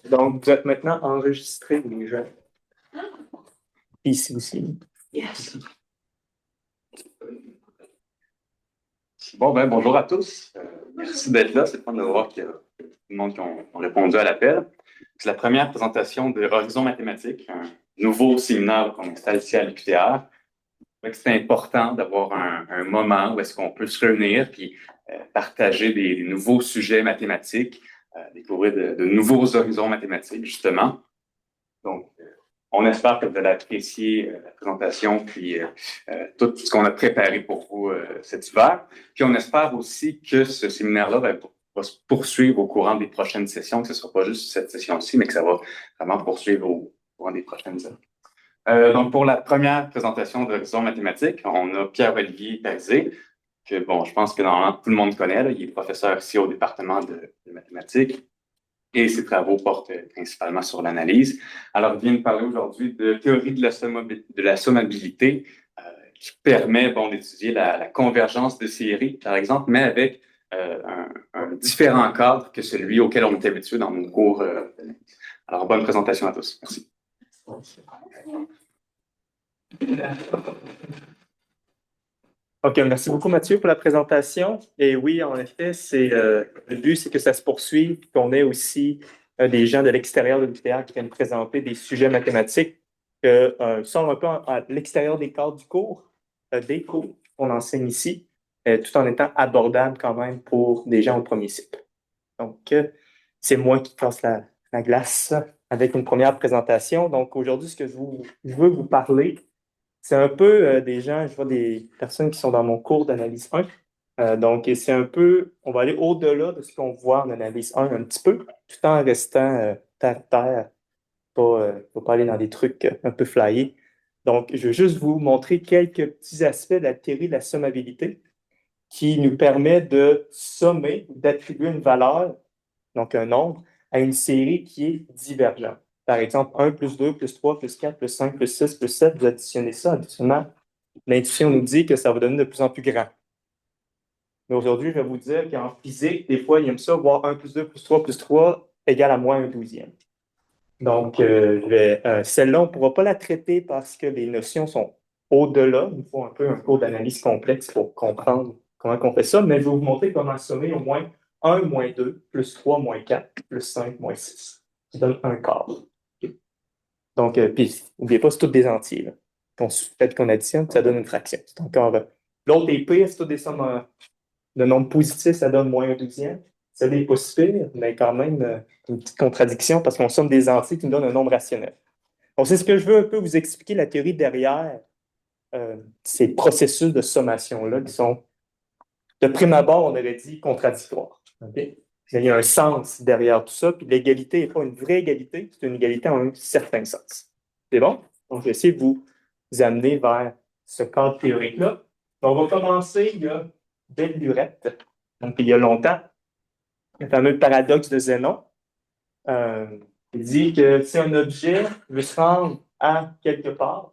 Donc, vous êtes maintenant enregistrés, les gens. Ici aussi. Yes. Bon, ben, bonjour à tous. Merci d'être là. C'est le fun de voir qu'il y a tout le monde qui ont répondu à l'appel. C'est la première présentation de Horizon Mathématiques, un nouveau séminaire qu'on installe ici à l'UQTR. C'est important d'avoir un moment où est-ce qu'on peut se réunir puis partager des nouveaux sujets mathématiques, découvrir de nouveaux horizons mathématiques, justement. Donc, on espère que vous allez apprécier la présentation puis tout ce qu'on a préparé pour vous cet hiver. Puis on espère aussi que ce séminaire-là va se poursuivre au courant des prochaines sessions, que ce ne sera pas juste cette session-ci, mais que ça va vraiment poursuivre au courant des prochaines années. Donc, pour la première présentation d'Horizon mathématiques, on a Pierre-Olivier Parizé, que, bon, je pense que normalement tout le monde connaît. Là, il est professeur ici au département de mathématiques et ses travaux portent principalement sur l'analyse. Alors, il vient nous parler aujourd'hui de théorie de la sommabilité qui permet, bon, d'étudier la convergence de séries, par exemple, mais avec un différent cadre que celui auquel on est habitué dans nos cours. Alors, bonne présentation à tous. Merci. OK, merci beaucoup Mathieu pour la présentation. Et oui, en effet, le but, c'est que ça se poursuive, qu'on ait aussi des gens de l'extérieur de l'UQTR qui viennent présenter des sujets mathématiques qui sont un peu à l'extérieur des cadres du cours, des cours qu'on enseigne ici, tout en étant abordables quand même pour des gens au premier cycle. Donc, c'est moi qui casse la glace avec une première présentation. Donc, aujourd'hui, ce que je veux vous parler, c'est un peu des gens, je vois des personnes qui sont dans mon cours d'analyse 1. Donc, c'est un peu, on va aller au-delà de ce qu'on voit en analyse 1 un petit peu, tout en restant terre-terre, pas aller dans des trucs un peu flyés. Donc, je veux juste vous montrer quelques petits aspects de la théorie de la sommabilité qui nous permet de sommer, d'attribuer une valeur, donc un nombre, à une série qui est divergente. Par exemple, 1 plus 2 plus 3 plus 4 plus 5 plus 6 plus 7, vous additionnez ça, habituellement, l'intuition nous dit que ça va donner de plus en plus grand. Mais aujourd'hui, je vais vous dire qu'en physique, des fois, ils aiment ça, voir 1 plus 2 plus 3 plus 3 égale à moins 1/12. Donc, celle-là, on ne pourra pas la traiter parce que les notions sont au-delà. Il faut un peu un cours d'analyse complexe pour comprendre comment on fait ça, mais je vais vous montrer comment sommer au moins 1 moins 2 plus 3 moins 4 plus 5 moins 6, qui donne un quart. Donc, puis, n'oubliez pas, c'est toutes des entiers. Là. Fait qu'on additionne, ça donne une fraction. C'est encore. L'autre est pire, c'est toutes des sommes de nombres positifs, ça donne moins 1/12. Ça n'est pas si pire, mais quand même une petite contradiction parce qu'on somme des entiers qui nous donnent un nombre rationnel. Donc, c'est ce que je veux un peu vous expliquer, la théorie derrière ces processus de sommation-là qui sont, de prime abord, on aurait dit contradictoires. Okay? Il y a un sens derrière tout ça, puis l'égalité n'est pas une vraie égalité, c'est une égalité en un certain sens. C'est bon? Donc, je vais essayer de vous amener vers ce cadre théorique-là. Donc, on va commencer, il y a belle lurette, donc il y a longtemps, le fameux paradoxe de Zénon. Il dit que si un objet veut se rendre à quelque part,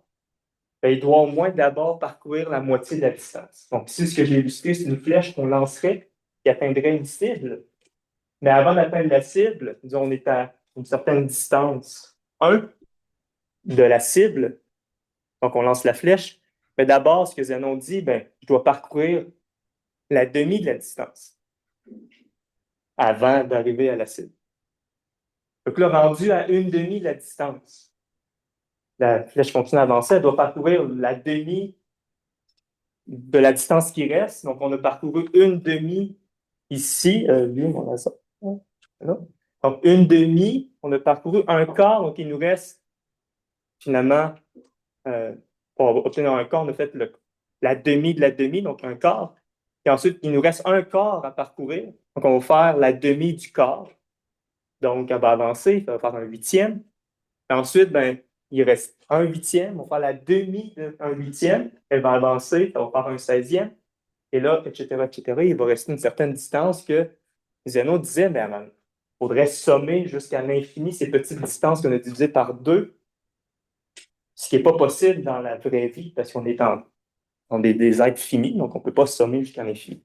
ben, il doit au moins d'abord parcourir la moitié de la distance. Donc, ici, ce que j'ai illustré, c'est une flèche qu'on lancerait qui atteindrait une cible. Mais avant d'atteindre la cible, disons, on est à une certaine distance 1 de la cible. Donc, on lance la flèche. Mais d'abord, ce que Zénon dit, ben, je dois parcourir la demi de la distance avant d'arriver à la cible. Donc là, rendu à une demi de la distance, la flèche continue à avancer, elle doit parcourir la demi de la distance qui reste. Donc, on a parcouru une demi ici. Lui, on a ça. Donc, une demi, on a parcouru un quart. Donc, il nous reste finalement, pour obtenir un quart, on a fait la demi de la demi, donc un quart. Et ensuite, il nous reste un quart à parcourir. Donc, on va faire la demi du quart. Donc, elle va avancer, ça va faire un huitième. Et ensuite, ben, il reste un huitième, on va faire la demi d'un huitième, elle va avancer, ça va faire un 16e, et là, etc., etc., il va rester une certaine distance que Zénon disait, mais il faudrait sommer jusqu'à l'infini ces petites distances qu'on a divisées par 2, ce qui n'est pas possible dans la vraie vie, parce qu'on est dans des êtres finis, donc on ne peut pas sommer jusqu'à l'infini.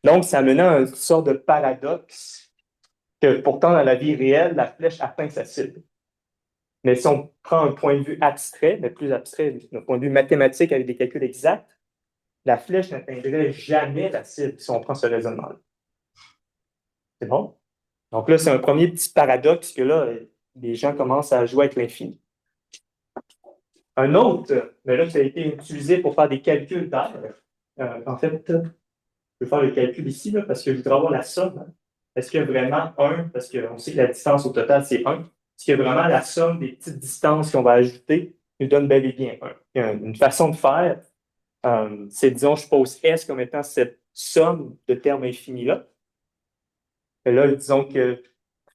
Donc, ça amène à une sorte de paradoxe que pourtant, dans la vie réelle, la flèche atteint sa cible. Mais si on prend un point de vue abstrait, mais plus abstrait, d'un point de vue mathématique avec des calculs exacts, la flèche n'atteindrait jamais la cible si on prend ce raisonnement-là. C'est bon? Donc là, c'est un premier petit paradoxe que là, les gens commencent à jouer avec l'infini. Un autre, mais là, ça a été utilisé pour faire des calculs d'air. En fait, je vais faire le calcul ici là, parce que je voudrais avoir la somme. Hein. Est-ce qu'il y a vraiment 1, parce qu'on sait que la distance au total, c'est 1. Est-ce qu'il y a vraiment la somme des petites distances qu'on va ajouter nous donne bel et bien 1? Il y a une façon de faire, c'est, disons, je pose S comme étant cette somme de termes infinis-là. Et là, disons que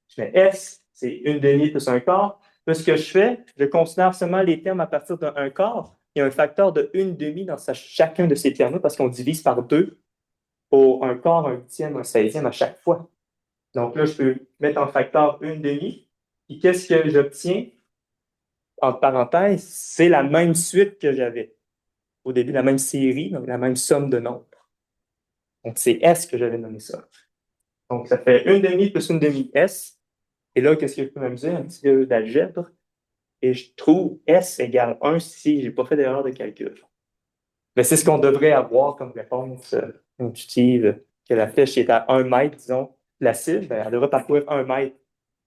je mets S, c'est 1/2 plus 1/4. Là, ce que je fais, je considère seulement les termes à partir de 1/4. Il y a un facteur de 1/2 dans chacun de ces termes-là parce qu'on divise par 2 pour 1/4, 1/8, 1/16 à chaque fois. Donc là, je peux mettre en facteur 1/2. Et qu'est-ce que j'obtiens? Entre parenthèses, c'est la même suite que j'avais au début, la même série, donc la même somme de nombres. Donc c'est S que j'avais nommé ça. Donc ça fait 1/2 plus 1/2 S. Et là, qu'est-ce que je peux m'amuser? Un petit peu d'algèbre. Et je trouve S égale 1 si je n'ai pas fait d'erreur de calcul. Mais c'est ce qu'on devrait avoir comme réponse intuitive, que la flèche est à 1 mètre, disons, la cible, ben, elle devrait parcourir 1 mètre,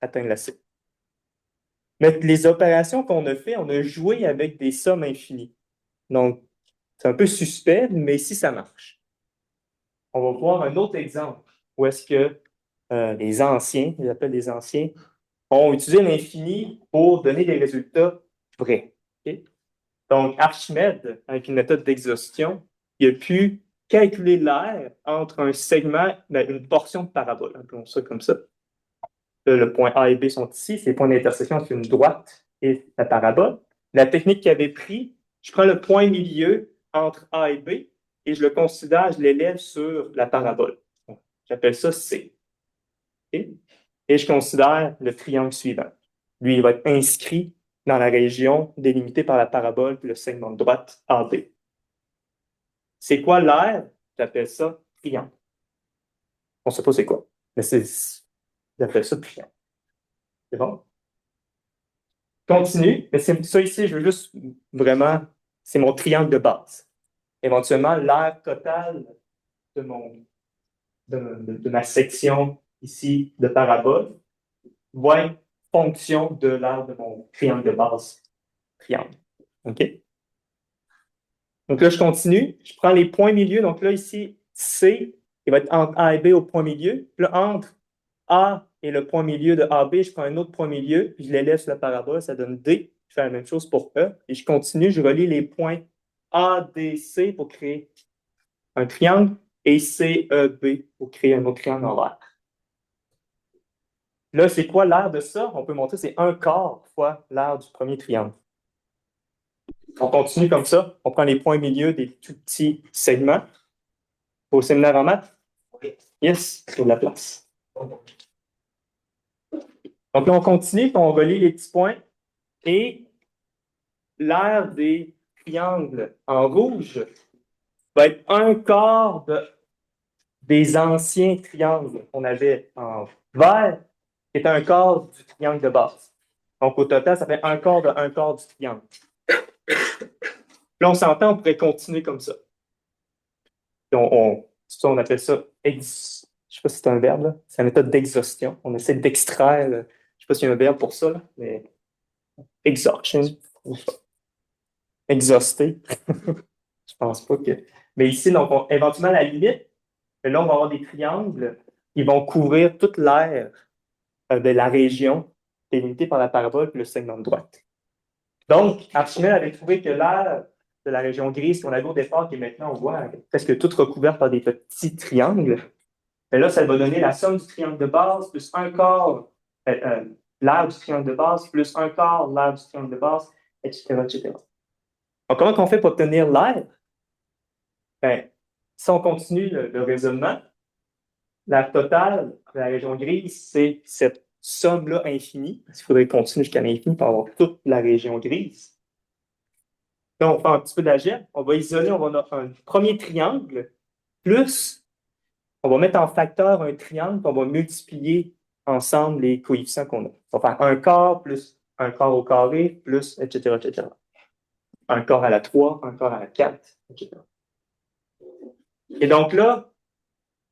atteindre la cible. Mais les opérations qu'on a fait, on a joué avec des sommes infinies. Donc, c'est un peu suspect, mais si ça marche. On va voir un autre exemple où est-ce que les anciens, ils appellent les anciens, ont utilisé l'infini pour donner des résultats vrais. Okay? Donc, Archimède, avec une méthode d'exhaustion, il a pu calculer l'air entre un segment, une portion de parabole, appelons ça comme ça. Là, le point A et B sont ici, c'est les points d'intersection entre une droite et la parabole. La technique qu'il avait pris, je prends le point milieu entre A et B et je le considère, je l'élève sur la parabole. J'appelle ça C. Okay? Et je considère le triangle suivant. Lui, il va être inscrit dans la région délimitée par la parabole puis le segment de droite AB. C'est quoi l'aire? J'appelle ça triangle. On ne sait pas c'est quoi, mais j'appelle ça triangle. C'est bon? Continue, mais c'est ça ici, je veux juste vraiment, c'est mon triangle de base. Éventuellement, l'aire totale de, de ma section ici de parabole va être fonction de l'aire de mon triangle de base. Triangle. OK? Donc là, je continue. Je prends les points milieux. Donc là, ici, C, il va être entre A et B au point milieu. Puis là, entre A et le point milieu de AB, je prends un autre point milieu, puis je les laisse sur la parabole, ça donne D. Je fais la même chose pour E. Et je continue, je relie les points A, D, C pour créer un triangle et C, E, B pour créer un autre triangle en l'air. Là, c'est quoi l'aire de ça? On peut montrer, c'est 1/4 fois l'aire du premier triangle. On continue comme ça. On prend les points milieu des tout petits segments. Au séminaire en maths? Yes, il y a de la place. Donc là, on continue, on relie les petits points. Et l'aire des triangles en rouge va être 1/4 des anciens triangles qu'on avait en vert, qui est 1/4 du triangle de base. Donc au total, ça fait 1/4 de 1/4 du triangle. Là, on s'entend, on pourrait continuer comme ça. Puis on appelle ça, je ne sais pas si c'est un verbe, c'est la méthode d'exhaustion. On essaie d'extraire, je ne sais pas s'il y a un verbe pour ça, là, mais exhaustion, exhauster. Je pense pas que. Mais ici, donc, éventuellement, à la limite, là, on va avoir des triangles qui vont couvrir toute l'aire de la région délimitée par la parabole et le segment de droite. Donc, Archimède avait trouvé que l'aire de la région grise qu'on avait au départ, qui est maintenant, on voit, presque toute recouverte par des petits triangles. Et là, ça va donner la somme du triangle de base plus 1/4 l'aire du triangle de base plus 1/4 l'aire du triangle de base, etc., etc. Donc, comment on fait pour obtenir l'aire? Ben, si on continue le raisonnement, la totale de la région grise, c'est cette somme-là infinie. Il faudrait continuer jusqu'à l'infini pour avoir toute la région grise. Là, on fait un petit peu d'algèbre. On va isoler, on va avoir un premier triangle, plus, on va mettre en facteur un triangle, puis on va multiplier ensemble les coefficients qu'on a. On va faire un quart plus un quart au carré plus, etc., etc. Un quart à la 3, un quart à la 4, etc. Et donc là,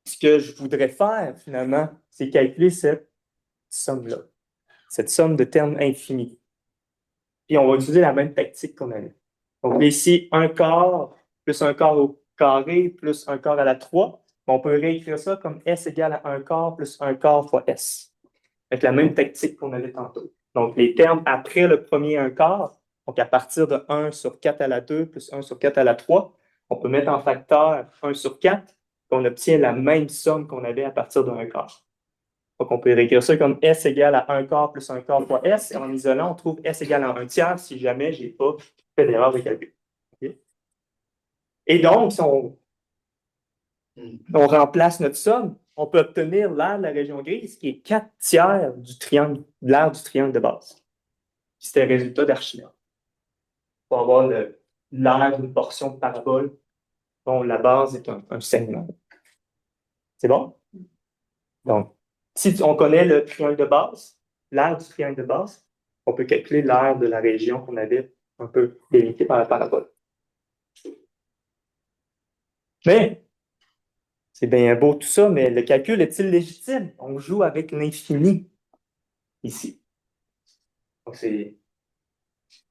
ce que je voudrais faire, finalement, c'est calculer cette somme-là, cette somme de termes infinis. Puis on va utiliser la même tactique qu'on avait. Donc ici, un quart plus un quart au carré plus un quart à la 3. On peut réécrire ça comme S égale à un quart plus un quart fois S. Avec la même tactique qu'on avait tantôt. Donc les termes après le premier un quart, donc à partir de 1 sur 4 à la 2 plus 1 sur 4 à la 3, on peut mettre en facteur 1 sur 4, puis on obtient la même somme qu'on avait à partir d'un quart. Donc, on peut réécrire ça comme S égale à un quart plus un quart fois S. Et en isolant, on trouve S égale à un tiers si jamais je n'ai pas fait d'erreur de calcul. Okay? Et donc, si on remplace notre somme, on peut obtenir l'aire de la région grise qui est 4 tiers du triangle, de l'aire du triangle de base. C'était le résultat d'Archimède. On va avoir l'aire d'une portion de parabole dont la base est un segment. C'est bon? Donc, si on connaît le triangle de base, l'aire du triangle de base, on peut calculer l'aire de la région qu'on avait un peu délimitée par la parabole. Mais, c'est bien beau tout ça, mais le calcul est-il légitime? On joue avec l'infini ici. Donc,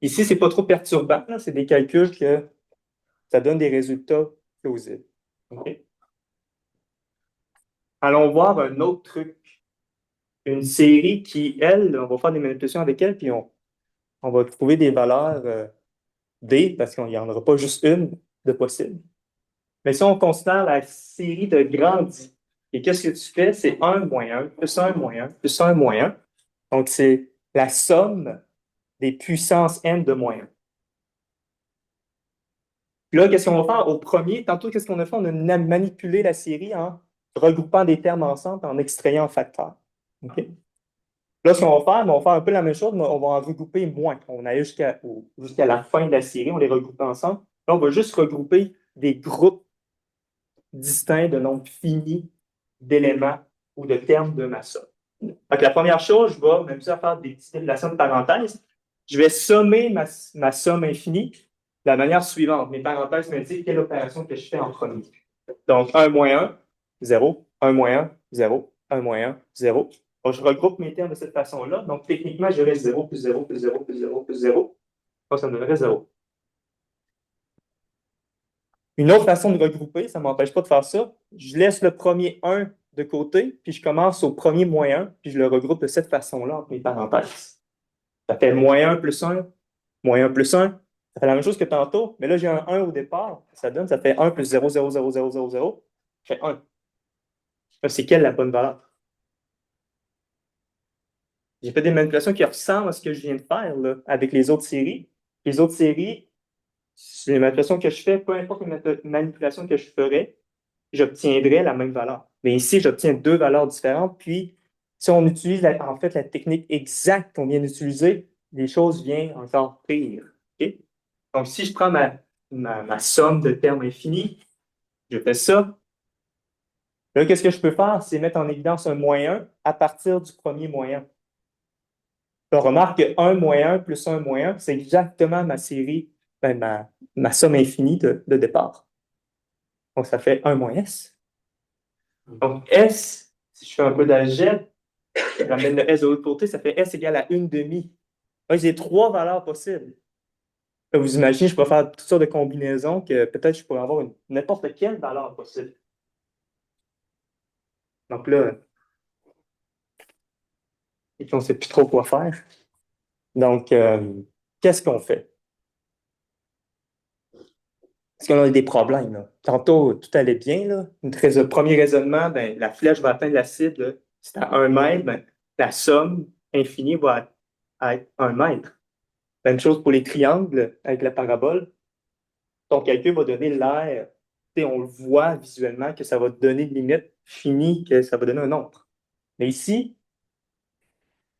ici, c'est pas trop perturbant, c'est des calculs que ça donne des résultats plausibles. Okay? Allons voir un autre truc. Une série qui, elle, on va faire des manipulations avec elle, puis on va trouver des valeurs D, parce qu'il n'y en aura pas juste une de possible. Mais si on considère la série de grandis, et qu'est-ce que tu fais? C'est 1 moins 1, plus 1 moins 1, plus 1 moins 1. Donc, c'est la somme des puissances n de moins 1. Puis là, qu'est-ce qu'on va faire? Au premier, tantôt, qu'est-ce qu'on a fait? On a manipulé la série en regroupant des termes ensemble, en extrayant un facteur. OK? Là, ce qu'on va faire, on va faire un peu la même chose, mais on va en regrouper moins. On a jusqu'à la fin de la série, on les regroupe ensemble. Là, on va juste regrouper des groupes distincts de nombres finis d'éléments ou de termes de ma somme. Donc, la première chose, je vais m'amuser à faire des petites manipulations de parenthèses. Je vais sommer ma somme infinie de la manière suivante. Mes parenthèses m'indiquent quelle opération que je fais en premier. Donc, 1 moins 1, 0. 1 moins 1, 0. 1 moins 1, 0. Donc, je regroupe mes termes de cette façon-là. Donc, techniquement, j'aurais 0 plus 0 plus 0 plus 0 plus 0. Donc, ça me donnerait 0. Une autre façon de regrouper, ça ne m'empêche pas de faire ça. Je laisse le premier 1 de côté, puis je commence au premier moins 1, puis je le regroupe de cette façon-là entre mes parenthèses. Ça fait moins 1 plus 1, moins 1 plus 1. Ça fait la même chose que tantôt, mais là, j'ai un 1 au départ. Ça fait 1 plus 0, 0, 0, 0, 0, 0. Ça fait 1. Là, c'est quelle la bonne valeur? J'ai fait des manipulations qui ressemblent à ce que je viens de faire là, avec les autres séries. Les autres séries, c'est les manipulations que je fais, peu importe les manipulations que je ferais, j'obtiendrai la même valeur. Mais ici, j'obtiens deux valeurs différentes. Puis, si on utilise en fait la technique exacte qu'on vient d'utiliser, les choses viennent encore pire. Okay? Donc, si je prends ma somme de termes infinis, je fais ça. Là, qu'est-ce que je peux faire? C'est mettre en évidence un moins 1 à partir du premier moins 1. On remarque que 1 moins 1 plus 1 moins 1, c'est exactement ma série, ma somme infinie de départ. Donc, ça fait 1 moins S. Donc, S, si je fais un peu d'algèbre, je ramène le S de l'autre côté, ça fait S égale à 1/2. Donc, j'ai trois valeurs possibles. Là, vous imaginez, je peux faire toutes sortes de combinaisons que peut-être je pourrais avoir n'importe quelle valeur possible. Donc là, on ne sait plus trop quoi faire. Donc, qu'est-ce qu'on fait? Est-ce qu'on a des problèmes? Là? Tantôt, tout allait bien. Là. Le premier raisonnement, ben, la flèche va atteindre la cible. C'est à 1 mètre. Ben, la somme infinie va être 1 mètre. Même chose pour les triangles avec la parabole. Ton calcul va donner l'aire. On le voit visuellement que ça va donner une limite finie, que ça va donner un nombre. Mais ici,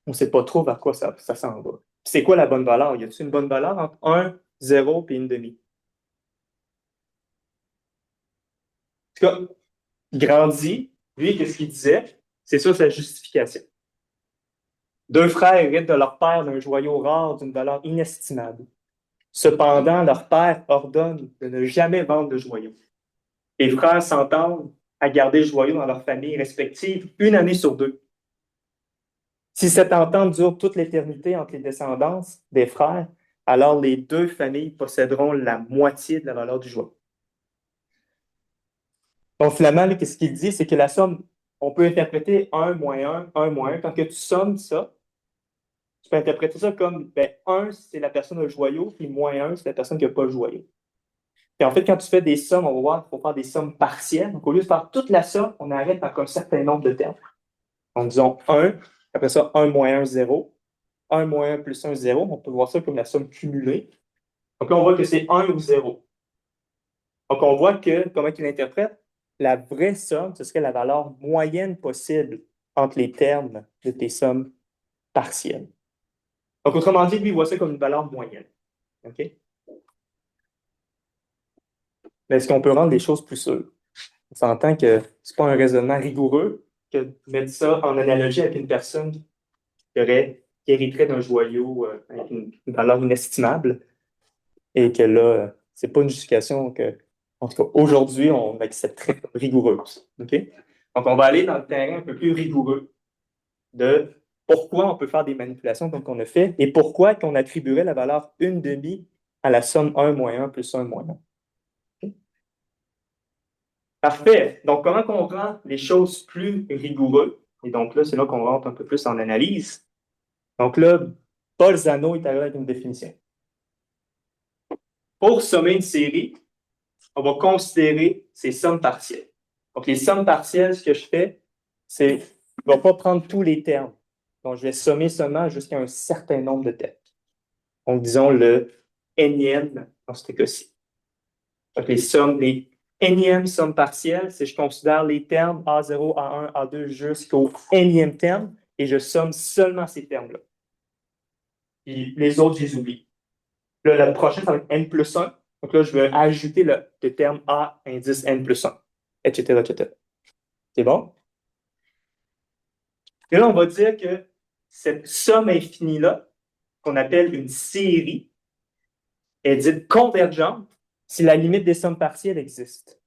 on ne sait pas trop vers quoi ça s'en va. C'est quoi la bonne valeur? Y a-t-il une bonne valeur entre 1, 0 et 1/2? En tout cas, grandit, lui, qu'est-ce qu'il disait? C'est ça sa justification. Deux frères héritent de leur père d'un joyau rare d'une valeur inestimable. Cependant, leur père ordonne de ne jamais vendre le joyau. Les frères s'entendent à garder le joyau dans leur famille respective une année sur deux. Si cette entente dure toute l'éternité entre les descendants des frères, alors les deux familles posséderont la moitié de la valeur du joyau. Donc, finalement, ce qu'il dit, c'est que la somme, on peut interpréter 1 moins 1 moins 1. Quand que tu sommes ça, tu peux interpréter ça comme ben, 1, c'est la personne qui a le joyau, puis moins 1, c'est la personne qui n'a pas le joyau. Et en fait, quand tu fais des sommes, on va voir qu'il faut faire des sommes partielles. Donc, au lieu de faire toute la somme, on arrête avec un certain nombre de termes. Donc, disons 1, après ça, 1 moins 1, 0. 1 moins 1 plus 1, 0. On peut voir ça comme la somme cumulée. Donc là, on voit que c'est 1 ou 0. Donc, on voit que, comment il interprète, la vraie somme, ce serait la valeur moyenne possible entre les termes de tes sommes partielles. Donc, autrement dit, lui, il voit ça comme une valeur moyenne. OK? Mais est-ce qu'on peut rendre les choses plus sûres? On s'entend que ce n'est pas un raisonnement rigoureux que de mettre ça en analogie avec une personne qui hériterait d'un joyau avec une valeur inestimable et que là, ce n'est pas une justification que, en tout cas, aujourd'hui, on accepterait comme rigoureuse. OK? Donc, on va aller dans le terrain un peu plus rigoureux de pourquoi on peut faire des manipulations comme qu'on a fait et pourquoi qu'on attribuerait la valeur 1/2 à la somme 1 moins 1 plus 1 moins 1. Okay? Parfait. Donc, comment on rend les choses plus rigoureuses? Et donc là, c'est là qu'on rentre un peu plus en analyse. Donc là, Bolzano est arrivé avec une définition. Pour sommer une série, on va considérer ces sommes partielles. Donc, les sommes partielles, ce que je fais, c'est je ne vais pas prendre tous les termes. Donc, je vais sommer seulement jusqu'à un certain nombre de termes. Donc, disons le énième dans ce cas-ci. Donc, les énièmes sommes partielles, c'est je considère les termes A0, A1, A2 jusqu'au énième terme et je somme seulement ces termes-là. Et les autres, je les oublie. Là, le prochain, ça va être N plus 1. Donc là, je vais ajouter le terme A indice N plus 1, etc., etc. C'est bon? Et là, on va dire que cette somme infinie-là, qu'on appelle une série, est dite convergente si la limite des sommes partielles existe.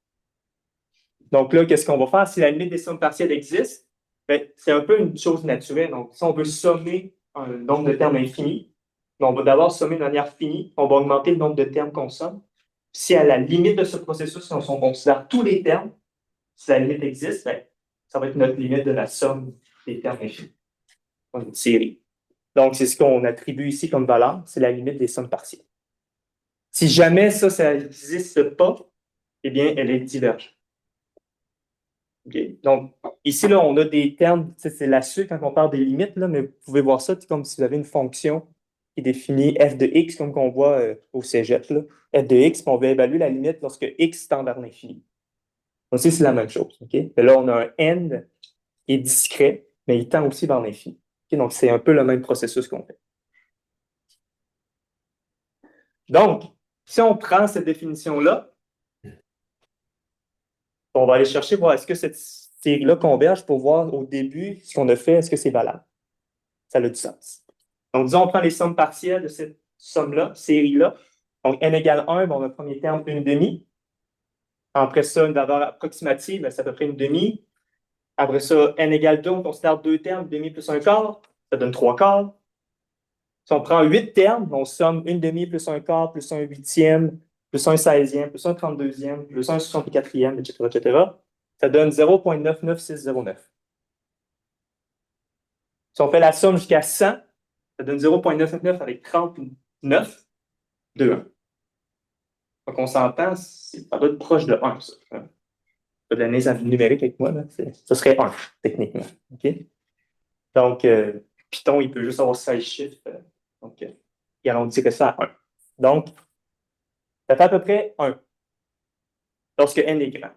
Donc là, qu'est-ce qu'on va faire? Si la limite des sommes partielles existe, ben, c'est un peu une chose naturelle. Donc, si on veut sommer un nombre de termes infini, on va d'abord sommer de manière finie, on va augmenter le nombre de termes qu'on somme. Si à la limite de ce processus, on considère tous les termes, si la limite existe, ben, ça va être notre limite de la somme des termes infinis. Une série. Donc, c'est ce qu'on attribue ici comme valeur, c'est la limite des sommes partielles. Si jamais ça n'existe pas, eh bien, elle est divergente. Okay. Donc, ici, là, on a des termes, c'est la suite quand on parle des limites, là, mais vous pouvez voir ça comme si vous avez une fonction qui définit f de x, comme qu'on voit au cégep. Là. F de x, on va évaluer la limite lorsque x tend vers l'infini. Donc, c'est la même chose. Okay? Et là, on a un n qui est discret, mais il tend aussi vers l'infini. Okay? Donc, c'est un peu le même processus qu'on fait. Donc, si on prend cette définition-là, on va aller chercher, voir est-ce que cette série-là converge pour voir au début ce qu'on a fait, est-ce que c'est valable. Ça a du sens. Donc, disons, on prend les sommes partielles de cette somme-là, série-là. Donc, n égale 1, bon, le premier terme, 1/2. Après ça, une valeur approximative, c'est à peu près 1/2. Après ça, n égale 2, on considère deux termes, 1/2 plus 1/4, ça donne 3/4. Si on prend 8 termes, on somme 1/2 plus 1/4, plus 1/8, plus 1/16, plus 1/32, plus 1/64, etc., etc. Ça donne 0,99609. Si on fait la somme jusqu'à 100, ça donne 0,999 avec 39 de 1. Donc, on s'entend, ça doit être proche de 1, ça. Pas de l'analyse numérique avec moi, là. Ça serait 1, techniquement. Okay? Donc, Python, il peut juste avoir 16 chiffres. Donc, il arrondit ça à 1. Donc, ça fait à peu près 1 lorsque n est grand.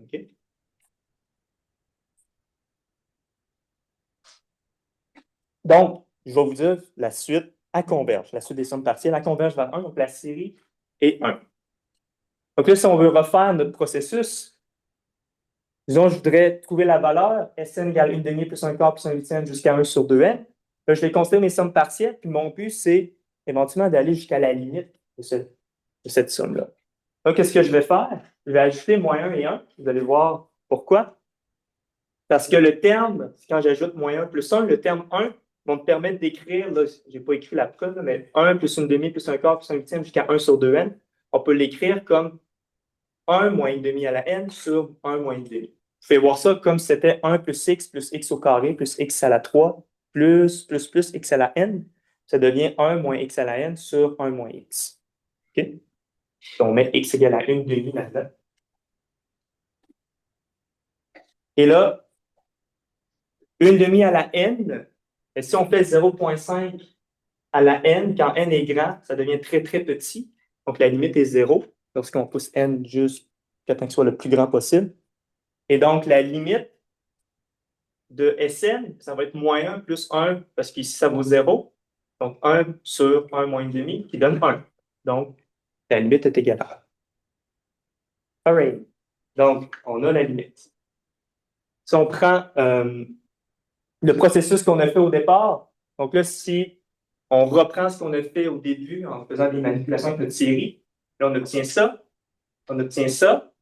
Okay? Donc, je vais vous dire la suite, elle converge. La suite des sommes partielles, elle converge vers 1, donc la série est 1. Donc là, si on veut refaire notre processus, disons, je voudrais trouver la valeur Sn égale 1/2 plus 1/4 plus 1/8 jusqu'à 1 sur 2n. Là, je vais construire mes sommes partielles, puis mon but, c'est éventuellement d'aller jusqu'à la limite de cette somme-là. Donc, qu'est-ce que je vais faire? Je vais ajouter moins 1 et 1. Vous allez voir pourquoi. Parce que le terme, quand j'ajoute moins 1 plus 1, le terme 1 va me permettre d'écrire, là, je n'ai pas écrit la preuve, mais 1 plus une demi plus un quart plus un huitième jusqu'à 1 sur 2n. On peut l'écrire comme 1 moins une demi à la n sur 1 moins une demi. Vous pouvez voir ça comme si c'était 1 plus x au carré plus x à la 3 plus x à la n. Ça devient 1 moins x à la n sur 1 moins x. OK? Donc, on met x égale à une demi là-dedans. Et là, une demi à la n, et si on fait 0,5 à la n, quand n est grand, ça devient très, très petit. Donc, la limite est 0 lorsqu'on pousse n jusqu'à temps qu'il soit le plus grand possible. Et donc, la limite de Sn, ça va être moins 1 plus 1, parce qu'ici, ça vaut 0. Donc, 1 sur 1 moins 1,5 qui donne 1. Donc, la limite est égale à 1. All right. Donc, on a la limite. Si on prend le processus qu'on a fait au départ, donc là, si on reprend ce qu'on a fait au début en faisant des manipulations avec notre série, là, on obtient ça, on obtient ça.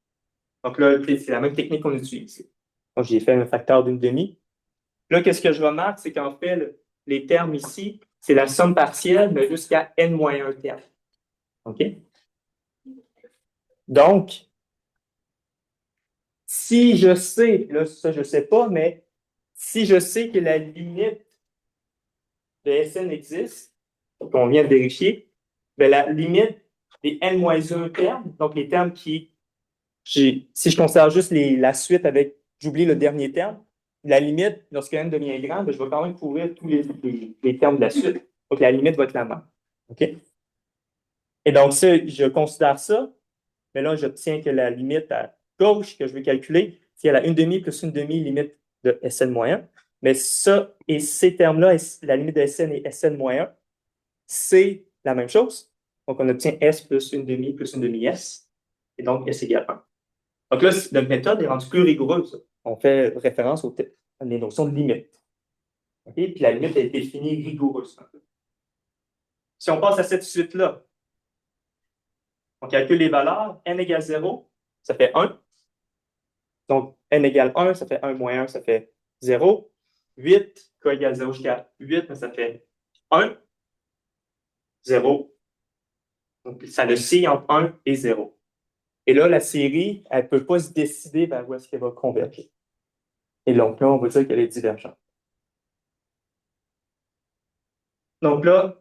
Donc là, c'est la même technique qu'on utilise. Donc, j'ai fait un facteur d'une demi. Là, qu'est-ce que je remarque, c'est qu'en fait, les termes ici, c'est la somme partielle, mais jusqu'à n-1 terme. OK? Donc, si je sais, là, ça, je ne sais pas, mais si je sais que la limite de Sn existe, qu'on vient de vérifier, bien, la limite des n-1 termes, donc les termes si je considère juste la suite avec, j'oublie le dernier terme, la limite, lorsque n devient grand, bien, je vais quand même couvrir tous les termes de la suite. Donc, la limite va être la même. OK? Et donc, ça, je considère ça, mais là, j'obtiens que la limite à gauche que je vais calculer, c'est la 1 demi plus 1 demi limite de Sn moyen. Mais ça et ces termes-là, la limite de Sn et Sn moyen, c'est la même chose. Donc, on obtient S plus 1 demi plus 1 demi S. Et donc, S égale 1. Donc là, notre méthode est rendue plus rigoureuse. On fait référence aux les notions de limite. Okay? Puis la limite a été définie rigoureusement. Si on passe à cette suite-là, on calcule les valeurs. N égale 0, ça fait 1. Donc, n égale 1, ça fait 1 moins 1, ça fait 0. 8, k égale 0 jusqu'à 8, ça fait 1. 0. Donc, ça oscille entre 1 et 0. Et là, la série, elle ne peut pas se décider vers où est-ce qu'elle va converger. Et donc là, on va dire qu'elle est divergente. Donc là,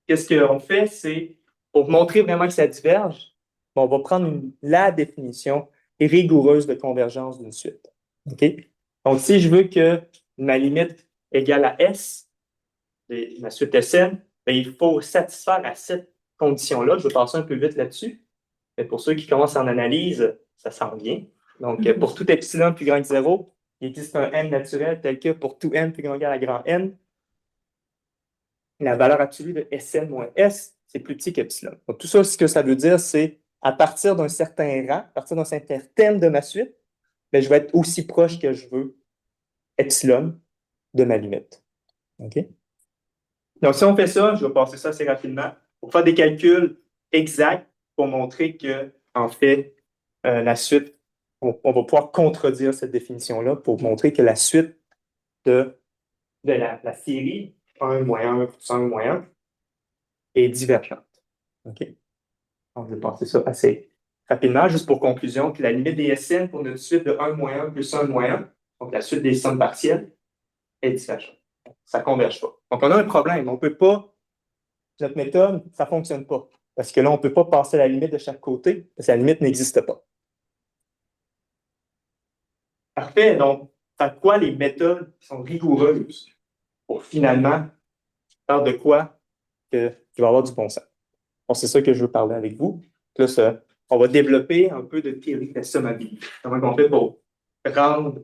qu'est-ce qu'on fait? C'est, pour montrer vraiment que ça diverge, on va prendre la définition rigoureuse de convergence d'une suite. OK? Donc, si je veux que ma limite égale à S, ma suite Sn, bien, il faut satisfaire à cette condition-là. Je vais passer un peu vite là-dessus. Mais pour ceux qui commencent en analyse, ça s'en vient. Donc, pour tout epsilon plus grand que 0, il existe un n naturel tel que pour tout n plus grand qu'à la grand n, la valeur absolue de Sn moins S, c'est plus petit qu'epsilon. Donc, tout ça, ce que ça veut dire, c'est à partir d'un certain rang, à partir d'un certain terme de ma suite, bien, je vais être aussi proche que je veux epsilon de ma limite. OK? Donc, si on fait ça, je vais passer ça assez rapidement pour faire des calculs exacts pour montrer que, en fait, la suite, on va pouvoir contredire cette définition-là pour montrer que la suite de la série 1 moins 1 plus 1 moins 1 est divergente. OK? On va passer ça assez rapidement, juste pour conclusion, que la limite des Sn pour notre suite de 1 moins 1 plus 1 moins 1, donc la suite des sommes partielles, est divergente. Ça ne converge pas. Donc, on a un problème. On ne peut pas, notre méthode, ça ne fonctionne pas. Parce que là, on ne peut pas passer la limite de chaque côté, parce que la limite n'existe pas. Parfait. Donc, par quoi les méthodes sont rigoureuses pour finalement faire de quoi qu'il va y avoir du bon sens? Bon, c'est ça que je veux parler avec vous. Là, on va développer un peu de théorie de la sommabilité. Comment on fait pour rendre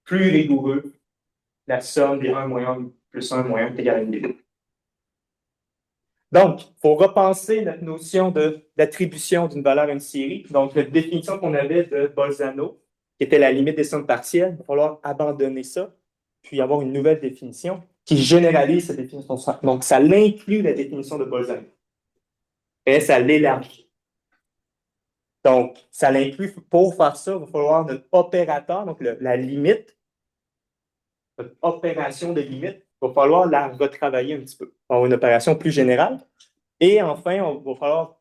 plus rigoureux la somme des 1 moins 1 plus 1 moins 1 est égal à 1 demi. Donc, il faut repenser notre notion d'attribution d'une valeur à une série. Donc, la définition qu'on avait de Bolzano, qui était la limite des sommes partielles, il va falloir abandonner ça puis avoir une nouvelle définition qui généralise cette définition. Donc, ça l'inclut la définition de Bolzano. Et ça l'élargit. Donc, ça l'inclut. Pour faire ça, il va falloir notre opérateur, donc la limite, notre opération de limite, il va falloir la retravailler un petit peu. On va une opération plus générale. Et enfin, il va falloir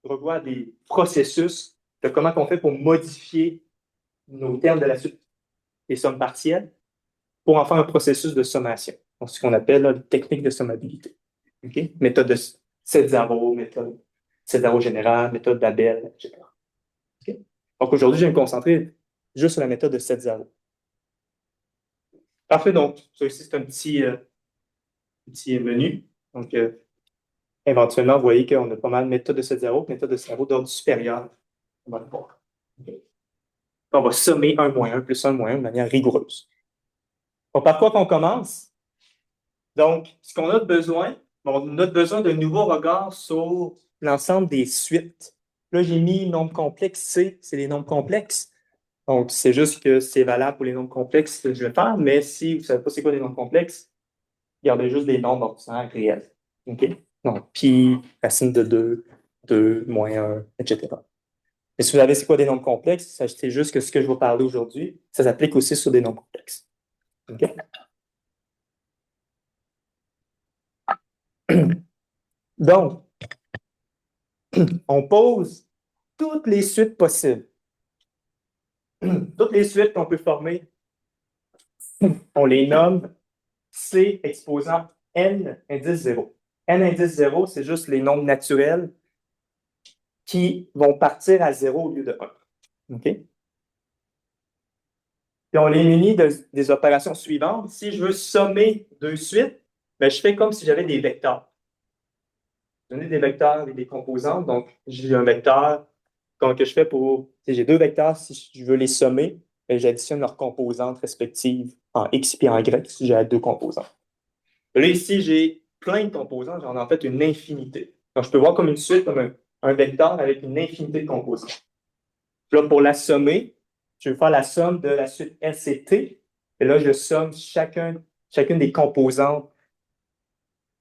revoir des processus de comment on fait pour modifier nos termes de la suite des sommes partielles pour en faire un processus de sommation. Donc, ce qu'on appelle la technique de sommabilité. Okay? Méthode de 7-0, méthode 7-0 générale, méthode d'Abel, etc. Okay? Donc, aujourd'hui, je vais me concentrer juste sur la méthode de 7-0. Parfait, donc, ça ici, c'est un petit menu. Donc, éventuellement, vous voyez qu'on a pas mal de méthodes de 7-0, méthode de 7-0 d'ordre supérieur. On va le voir. Okay? On va sommer 1 moins 1 plus 1 moins 1 de manière rigoureuse. Donc, par quoi qu'on commence? Donc, ce qu'on a besoin, on a besoin d'un nouveau regard sur l'ensemble des suites. Là, j'ai mis nombre complexe C, c'est les nombres complexes. Donc, c'est juste que c'est valable pour les nombres complexes que je vais faire, mais si vous ne savez pas c'est quoi les nombres complexes, gardez juste des nombres ordinaires réels. OK? Donc, pi, racine de 2, 2, moins 1, etc. Et si vous savez c'est quoi des nombres complexes, sachez juste que ce que je vais parler aujourd'hui, ça s'applique aussi sur des nombres complexes. OK? Donc, on pose toutes les suites possibles. Toutes les suites qu'on peut former, on les nomme C exposant N indice 0. N indice 0, c'est juste les nombres naturels qui vont partir à 0 au lieu de 1. OK? Puis on les munit des opérations suivantes. Si je veux sommer deux suites, ben, je fais comme si j'avais des vecteurs. Donner des vecteurs et des composantes. Donc, j'ai un vecteur. Comment que je fais pour. Si j'ai deux vecteurs, si je veux les sommer, ben, j'additionne leurs composantes respectives en X et en Y si j'ai deux composantes. Là, ici, j'ai plein de composantes. J'en ai en fait une infinité. Donc, je peux voir comme une suite, comme un vecteur avec une infinité de composantes. Là, pour la sommer, je vais faire la somme de la suite S et T. Et là, je somme chacune des composantes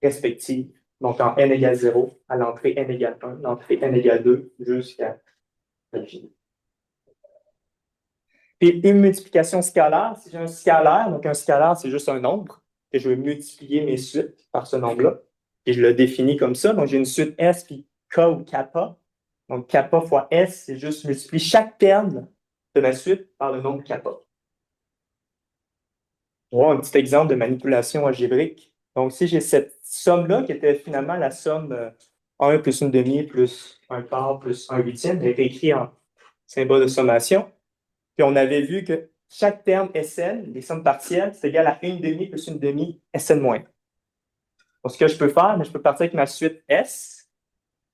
respectives. Donc, en n égale 0, à l'entrée n égale 1, l'entrée n égale 2, jusqu'à l'infini. Puis, une multiplication scalaire, si j'ai un scalaire, donc un scalaire, c'est juste un nombre, et je vais multiplier mes suites par ce nombre-là, et je le définis comme ça. Donc, j'ai une suite S, puis K ou kappa. Donc, kappa fois S, c'est juste multiplier chaque terme de ma suite par le nombre kappa. On va voir un petit exemple de manipulation algébrique. Donc, si j'ai cette somme-là, qui était finalement la somme 1 plus 1 demi plus 1 quart plus 1 huitième, elle était écrite en symbole de sommation. Puis on avait vu que chaque terme Sn, les sommes partielles, c'est égal à 1 demi plus 1 demi Sn moins. Donc, ce que je peux faire, je peux partir avec ma suite S.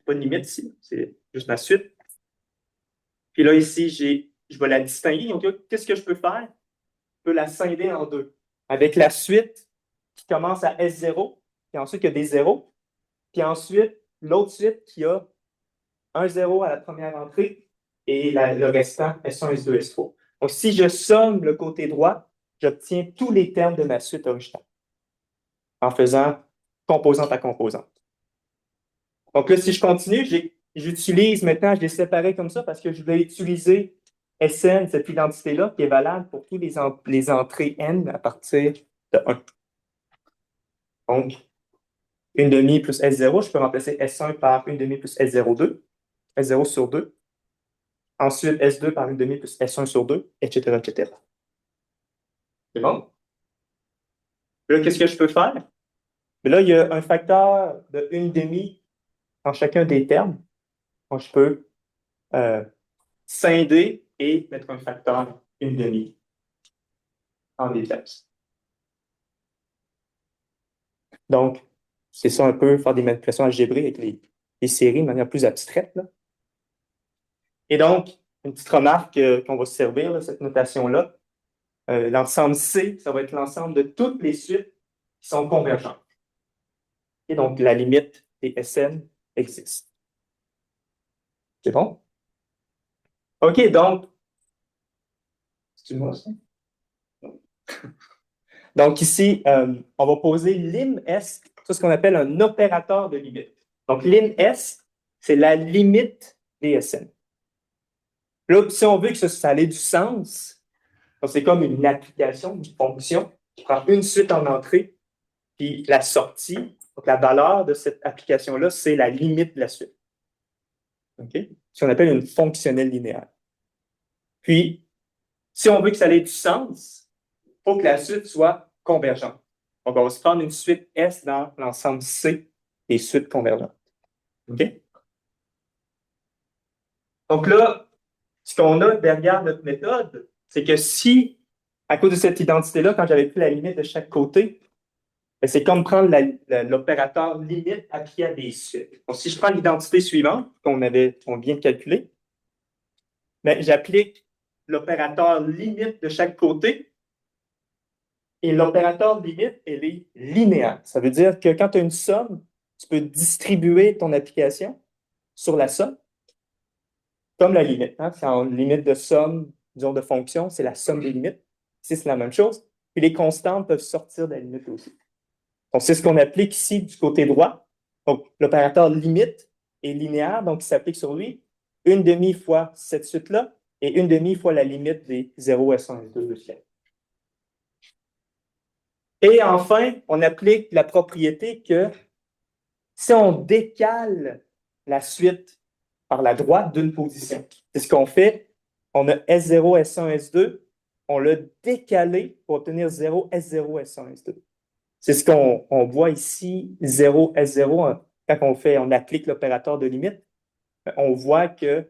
Pas de limite ici, c'est juste ma suite. Puis là, ici, je vais la distinguer. Donc, qu'est-ce que je peux faire? Je peux la scinder en deux. Avec la suite qui commence à S0, puis ensuite il y a des zéros, puis ensuite l'autre suite qui a un zéro à la première entrée et le restant S1, S2, S3. Donc, si je somme le côté droit, j'obtiens tous les termes de ma suite originale en faisant composante à composante. Donc là, si je continue, j'utilise maintenant, je les séparais comme ça parce que je vais utiliser Sn, cette identité-là, qui est valable pour toutes les entrées n à partir de 1. Donc, 1 demi plus S0, je peux remplacer S1 par 1 demi plus S02, S0 sur 2. Ensuite, S2 par 1 demi plus S1 sur 2, etc., etc. C'est bon? Là, qu'est-ce que je peux faire? Mais là, il y a un facteur de 1 demi dans chacun des termes. Donc, je peux scinder et mettre un facteur 1 demi en des textes. Donc, c'est ça un peu, faire des manipulations algébriques avec les séries de manière plus abstraite. Là. Et donc, une petite remarque qu'on va se servir, là, cette notation-là. L'ensemble C, ça va être l'ensemble de toutes les suites qui sont convergentes. Et donc, la limite des Sn existe. C'est bon? OK, donc, c'est moi ça? Donc ici, on va poser lim S, c'est ce qu'on appelle un opérateur de limite. Donc lim S, c'est la limite des Sn. Là, si on veut que ça ait du sens, c'est comme une application, une fonction qui prend une suite en entrée, puis la sortie, donc la valeur de cette application-là, c'est la limite de la suite. Okay? Ce qu'on appelle une fonctionnelle linéaire. Puis, si on veut que ça ait du sens, il faut que la suite soit convergente. Donc, on va se prendre une suite S dans l'ensemble C des suites convergentes. OK? Donc là, ce qu'on a derrière notre méthode, c'est que si, à cause de cette identité-là, quand j'avais pris la limite de chaque côté, c'est comme prendre l'opérateur limite appliqué à des suites. Donc, si je prends l'identité suivante qu'on vient de calculer, j'applique l'opérateur limite de chaque côté. Et l'opérateur limite, elle est linéaire. Ça veut dire que quand tu as une somme, tu peux distribuer ton application sur la somme, comme la limite. Hein? C'est une limite de somme, disons, de fonction, c'est la somme des limites. Ici, c'est la même chose. Puis les constantes peuvent sortir de la limite aussi. Donc, c'est ce qu'on applique ici du côté droit. Donc, l'opérateur limite est linéaire, donc il s'applique sur lui. Une demi fois cette suite-là et une demi fois la limite des 0, S1, S2 de ciel. Et enfin, on applique la propriété que si on décale la suite par la droite d'une position, c'est ce qu'on fait. On a S0, S1, S2. On l'a décalé pour obtenir 0, S0, S1, S2. C'est ce qu'on voit ici, 0, S0, quand on applique l'opérateur de limite. On voit que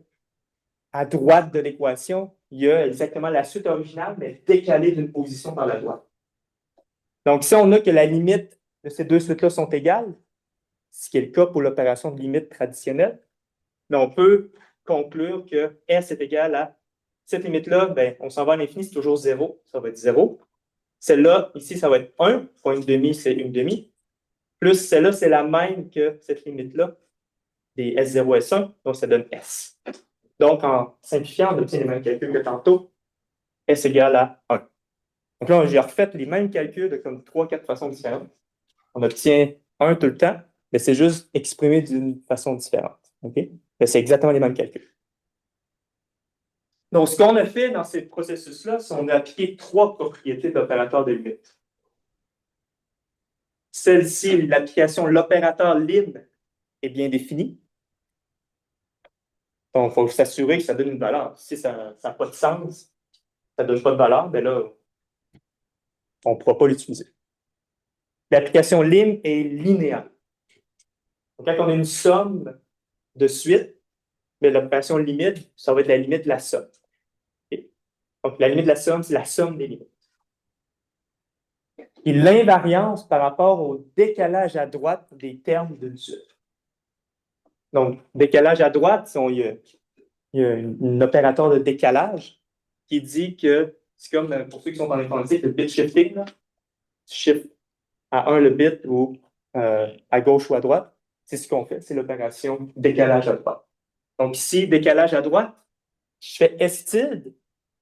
à droite de l'équation, il y a exactement la suite originale, mais décalée d'une position par la droite. Donc, si on a que la limite de ces deux suites-là sont égales, ce qui est le cas pour l'opération de limite traditionnelle, mais on peut conclure que S est égal à cette limite-là, on s'en va à l'infini, c'est toujours 0, ça va être 0. Celle-là, ici, ça va être 1, fois une demi, c'est une demi. Plus celle-là, c'est la même que cette limite-là, des S0, S1, donc ça donne S. Donc, en simplifiant, on obtient les mêmes calculs que tantôt, S égale à 1. Donc là, j'ai refait les mêmes calculs de comme 3-4 façons différentes. On obtient 1 tout le temps, mais c'est juste exprimé d'une façon différente. Okay? C'est exactement les mêmes calculs. Donc, ce qu'on a fait dans ces processus-là, c'est qu'on a appliqué 3 propriétés d'opérateur de limite. Celle-ci, l'application l'opérateur lim est bien définie. Donc, il faut s'assurer que ça donne une valeur. Si ça n'a pas de sens, ça ne donne pas de valeur, bien là, on ne pourra pas l'utiliser. L'application lim est linéaire. Donc, quand on a une somme de suite, l'opération limite, ça va être la limite de la somme. Okay? Donc, la limite de la somme, c'est la somme des limites. Et l'invariance par rapport au décalage à droite des termes d'une suite. Donc, décalage à droite, il y a un opérateur de décalage qui dit que c'est comme, pour ceux qui sont en informatique, le bit shifting. Là. Tu shifts à 1 le bit ou à gauche ou à droite. C'est ce qu'on fait, c'est l'opération décalage à droite. Donc ici, décalage à droite, je fais S tilde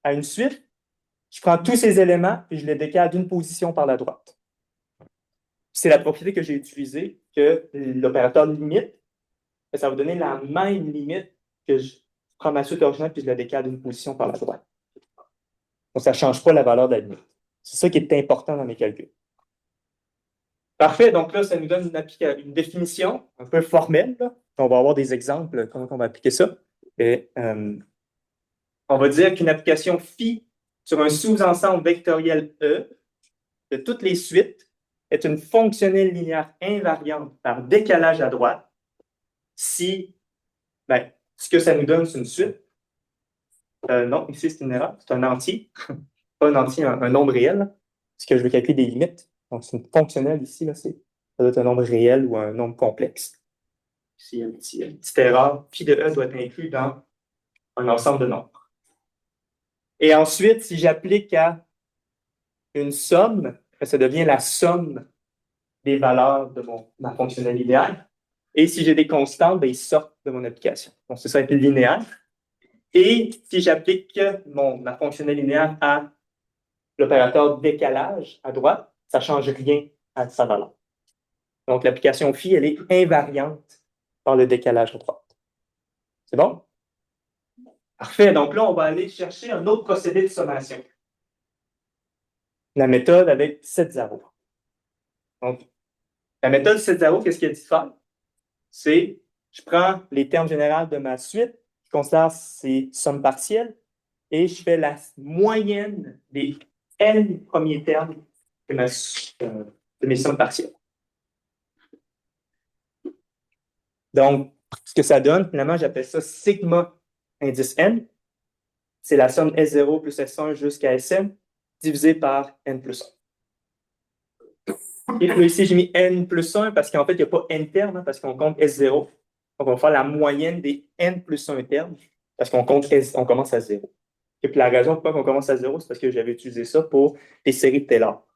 à une suite, je prends tous ces éléments et je les décale d'une position par la droite. C'est la propriété que j'ai utilisée, que l'opérateur limite, ça va donner la même limite que je prends ma suite originale et je la décale d'une position par la droite. Donc ça ne change pas la valeur de la limite. C'est ça qui est important dans mes calculs. Parfait, donc là, ça nous donne une définition un peu formelle. Là. On va avoir des exemples, comment on va appliquer ça. Et, on va dire qu'une application phi sur un sous-ensemble vectoriel E de toutes les suites est une fonctionnelle linéaire invariante par décalage à droite si ce que ça nous donne, c'est une suite. Non, ici, c'est une erreur. C'est un entier. Pas un entier, un nombre réel. Parce que je veux calculer des limites. Donc, c'est une fonctionnelle ici. Là, ça doit être un nombre réel ou un nombre complexe. Ici, il y a une petite erreur. Phi de E doit être inclus dans un ensemble de nombres. Et ensuite, si j'applique à une somme, ça devient la somme des valeurs de ma fonctionnelle linéaire. Et si j'ai des constantes, ils sortent de mon application. Donc, c'est ça, être linéaire. Et si j'applique ma fonctionnelle linéaire à l'opérateur décalage à droite, ça ne change rien à sa valeur. Donc, l'application phi, elle est invariante par le décalage à droite. C'est bon? Parfait. Donc là, on va aller chercher un autre procédé de sommation. La méthode avec 7 zéros. Donc, la méthode 7 zéros, qu'est-ce qu'elle dit de faire? C'est, je prends les termes généraux de ma suite, je considère ces sommes partielles, et je fais la moyenne des n premiers termes de mes sommes partielles. Donc, ce que ça donne, finalement, j'appelle ça sigma indice n. C'est la somme S0 plus S1 jusqu'à Sn divisé par n plus 1. Et puis ici, j'ai mis n plus 1 parce qu'en fait, il n'y a pas n termes, parce qu'on compte S0. Donc, on va faire la moyenne des n plus 1 termes parce qu'on on commence à 0. Et puis la raison pourquoi on commence à 0, c'est parce que j'avais utilisé ça pour les séries de Taylor.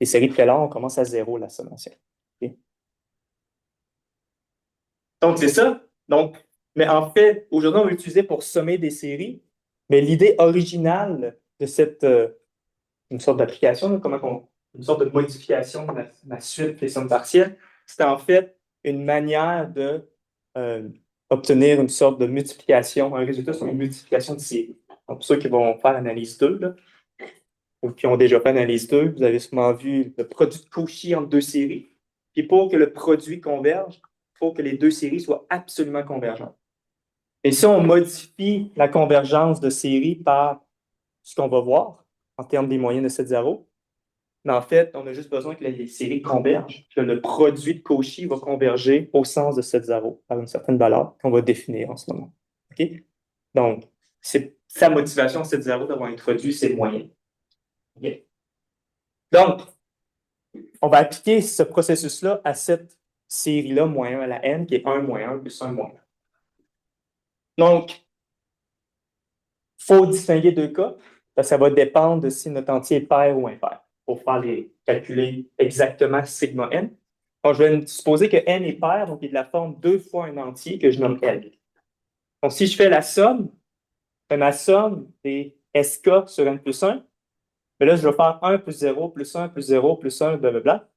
Les séries de Taylor, on commence à 0 la sommation. Okay? Donc, c'est ça. Donc, mais en fait, aujourd'hui, on va l'utiliser pour sommer des séries. Mais l'idée originale de cette une sorte d'application, une sorte de modification de ma suite des sommes partielles, c'était en fait une manière de obtenir une sorte de multiplication, un résultat sur une multiplication de séries. Donc, pour ceux qui vont faire l'analyse 2, là, ou qui ont déjà fait l'analyse 2, vous avez sûrement vu le produit de Cauchy entre deux séries. Puis pour que le produit converge, il faut que les deux séries soient absolument convergentes. Et si on modifie la convergence de séries par ce qu'on va voir en termes des moyennes de 7 zéros, mais en fait, on a juste besoin que les séries convergent, que le produit de Cauchy va converger au sens de 7 zéros par une certaine valeur qu'on va définir en ce moment. Okay? Donc, c'est sa motivation 7 zéros d'avoir introduit ces moyennes. Okay? Donc, on va appliquer ce processus-là à cette série-là, moins 1 à la n, qui est 1 moins 1 plus 1 moins 1. Donc, il faut distinguer deux cas, parce que ça va dépendre de si notre entier est pair ou impair, pour faire calculer exactement sigma n. Donc, je vais supposer que n est pair, donc il est de la forme 2 fois un entier que je nomme L. Donc, si je fais la somme, ma somme est SK sur n plus 1, mais là, je vais faire 1 plus 0 plus 1 plus 0 plus 1, blablabla.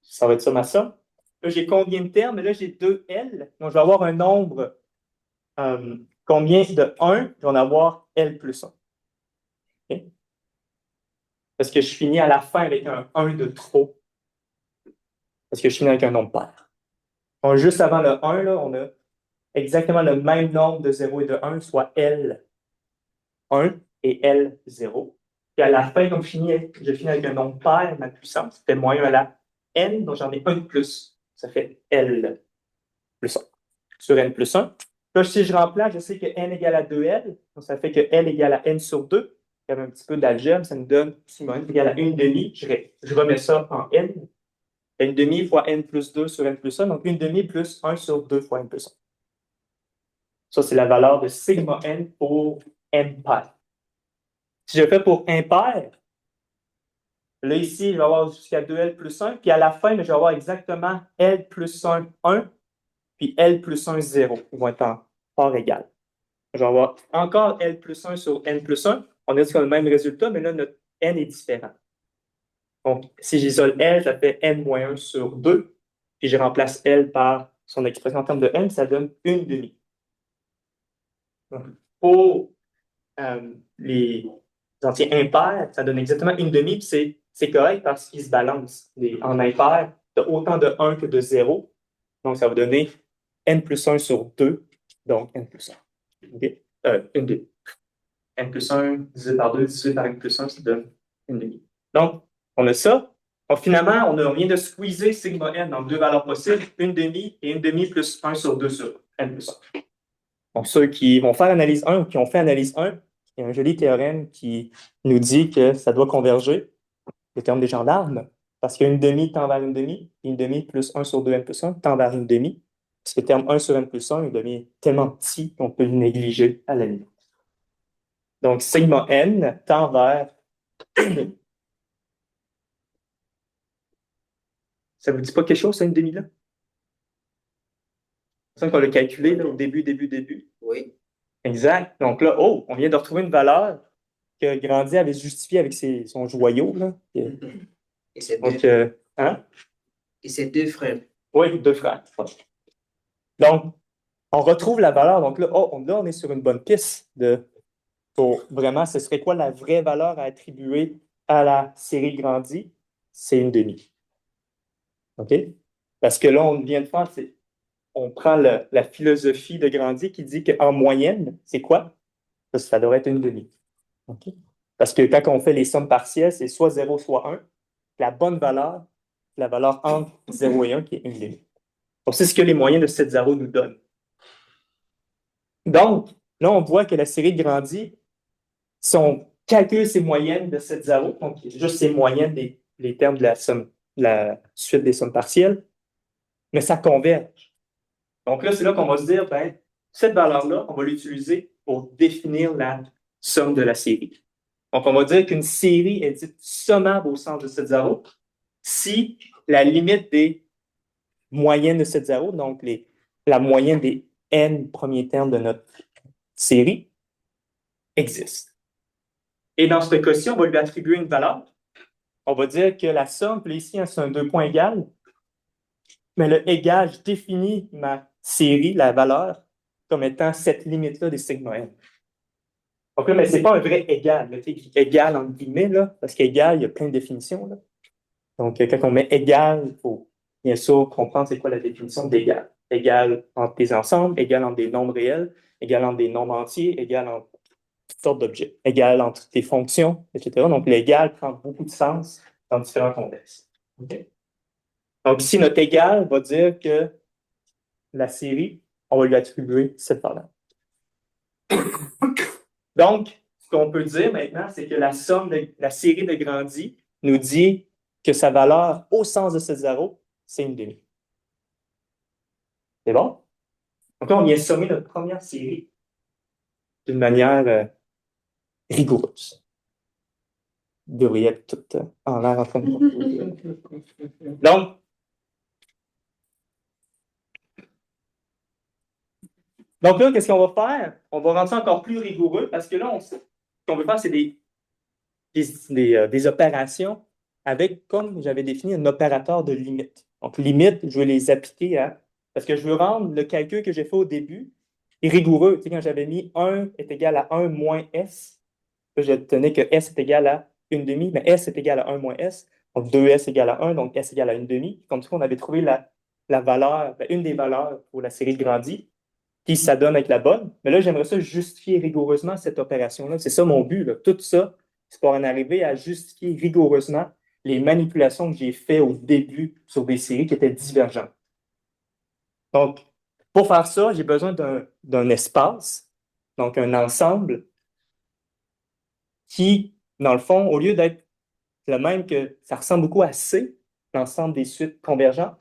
Ça va être ça ma somme. Là, j'ai combien de termes? Là, j'ai 2L. Donc, je vais avoir un nombre, combien de 1? Je vais en avoir L plus 1. Okay? Parce que je finis à la fin avec un 1 de trop. Parce que je finis avec un nombre pair. Donc, juste avant le 1, là, on a exactement le même nombre de 0 et de 1, soit L1 et L0. Puis à la fin, comme je finis avec un nombre pair, ma puissance, c'était moins 1 à la n, donc j'en ai 1 de plus. Ça fait L plus 1 sur n plus 1. Là, si je remplace, je sais que n égale à 2L, donc ça fait que L égale à n sur 2. Il y avait un petit peu d'algèbre, ça nous donne, si n égale à 1 demi, je remets ça en n. 1 demi fois n plus 2 sur n plus 1, donc 1 demi plus 1 sur 2 fois n plus 1. Ça, c'est la valeur de sigma n pour n pair. Si je fais pour impair, là, ici, je vais avoir jusqu'à 2L plus 1, puis à la fin, je vais avoir exactement L plus 1, 1, puis L plus 1, 0. Ils vont être en part égale. Je vais avoir encore L plus 1 sur N plus 1. On a dit qu'on a le même résultat, mais là, notre N est différent. Donc, si j'isole L, ça fait N moins 1 sur 2, puis je remplace L par son expression en termes de N, ça donne 1 demi. Donc, pour les entiers impairs, ça donne exactement 1 demi, puis c'est correct parce qu'ils se balancent. En impair, tu as autant de 1 que de 0. Donc, ça va donner N plus 1 sur 2, donc N plus 1. OK? 1 demi. N plus 1 divisé par 2, divisé par N plus 1, ça donne 1 demi. Donc, on a ça. Donc, finalement, on vient de squeezer sigma n dans deux valeurs possibles, 1 demi et 1 demi plus 1 sur 2 sur N plus 1. Donc, ceux qui vont faire analyse 1 ou qui ont fait analyse 1, il y a un joli théorème qui nous dit que ça doit converger, le terme des gendarmes, parce qu'une demi tend vers une demi, et une demi plus 1 sur 2 n plus 1 tend vers une demi. Parce que le terme 1 sur n plus 1, une demi est tellement petit qu'on peut le négliger à la limite. Donc, sigma n tend vers une demi. Ça ne vous dit pas quelque chose, ça, une demi-là? C'est ça qu'on l'a calculé là, au début. Oui. Exact. Donc là, on vient de retrouver une valeur que Grandi avait justifiée avec son joyau. Là. Et c'est Donc, deux, hein? et c'est deux frères. Oui, deux frères. Donc, on retrouve la valeur. Donc là, là, on est sur une bonne piste pour vraiment, ce serait quoi la vraie valeur à attribuer à la série grandie? C'est une demi. OK? Parce que là, on vient de faire, on prend la philosophie de Grandi qui dit qu'en moyenne, c'est quoi? Ça devrait être une demi. OK? Parce que quand on fait les sommes partielles, c'est soit 0, soit 1. La bonne valeur, la valeur entre 0 et 1 qui est une demi. Donc, c'est ce que les moyennes de 7 zéro nous donnent. Donc, là, on voit que la série de Grandi, si on calcule ces moyennes de 7 zéro, donc juste ces moyennes des termes de la somme, la suite des sommes partielles, mais ça converge. Donc là, c'est là qu'on va se dire, ben, cette valeur-là, on va l'utiliser pour définir la somme de la série. Donc, on va dire qu'une série est dite sommable au sens de 7 zéro si la limite des moyennes de 7 zéro, donc la moyenne des n premiers termes de notre série, existe. Et dans ce cas-ci, on va lui attribuer une valeur. On va dire que la somme, puis ici, c'est un deux points égal, mais le égal, je définis ma série, la valeur, comme étant cette limite-là des sigma n. Donc là, mais ce n'est pas un vrai égal. Le égal entre guillemets, là, parce qu'égal, il y a plein de définitions. Là. Donc, quand on met égal, il faut bien sûr comprendre c'est quoi la définition d'égal. Égal entre des ensembles, égal entre des nombres réels, égal entre des nombres entiers, égal entre toutes sortes d'objets, égal entre des fonctions, etc. Donc, l'égal prend beaucoup de sens dans différents contextes. Okay? Donc, ici, notre égal va dire que la série, on va lui attribuer cette valeur. Donc, ce qu'on peut dire maintenant, c'est que la somme de la série de Grandi nous dit que sa valeur au sens de ce zéro, c'est une demi. C'est bon? Donc là, on vient sommer notre première série d'une manière rigoureuse. Vous devriez être tout en l'air en train de... Donc là, qu'est-ce qu'on va faire? On va rendre ça encore plus rigoureux parce que là, ce qu'on veut faire, c'est des opérations avec, comme j'avais défini, un opérateur de limite. Donc, limite, je vais les appliquer à... Parce que je veux rendre le calcul que j'ai fait au début rigoureux. Tu sais, quand j'avais mis 1 est égal à 1 moins S, j'obtenais que S est égal à une demi, mais S est égal à 1 moins S. Donc, 2S égale à 1, donc S égale à une demi. Comme ça, on avait trouvé la valeur, une des valeurs pour la série de Grandi, qui ça donne avec la bonne. Mais là, j'aimerais ça justifier rigoureusement cette opération-là. C'est ça mon but. Là. Tout ça, c'est pour en arriver à justifier rigoureusement les manipulations que j'ai faites au début sur des séries qui étaient divergentes. Donc, pour faire ça, j'ai besoin d'un espace, donc un ensemble qui, dans le fond, au lieu d'être le même que ça ressemble beaucoup à C, l'ensemble des suites convergentes,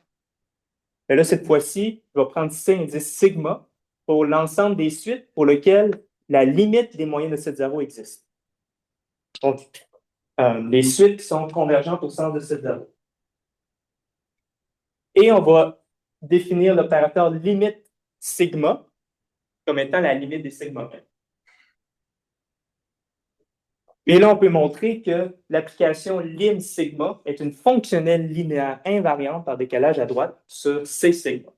mais là, cette fois-ci, je vais prendre C indice sigma pour l'ensemble des suites pour lequel la limite des moyennes de cette zéro existe. Donc, les suites qui sont convergentes au sens de cette zéro. Et on va définir l'opérateur limite sigma comme étant la limite des sigma. Et là, on peut montrer que l'application lim sigma est une fonctionnelle linéaire invariante par décalage à droite sur C sigma.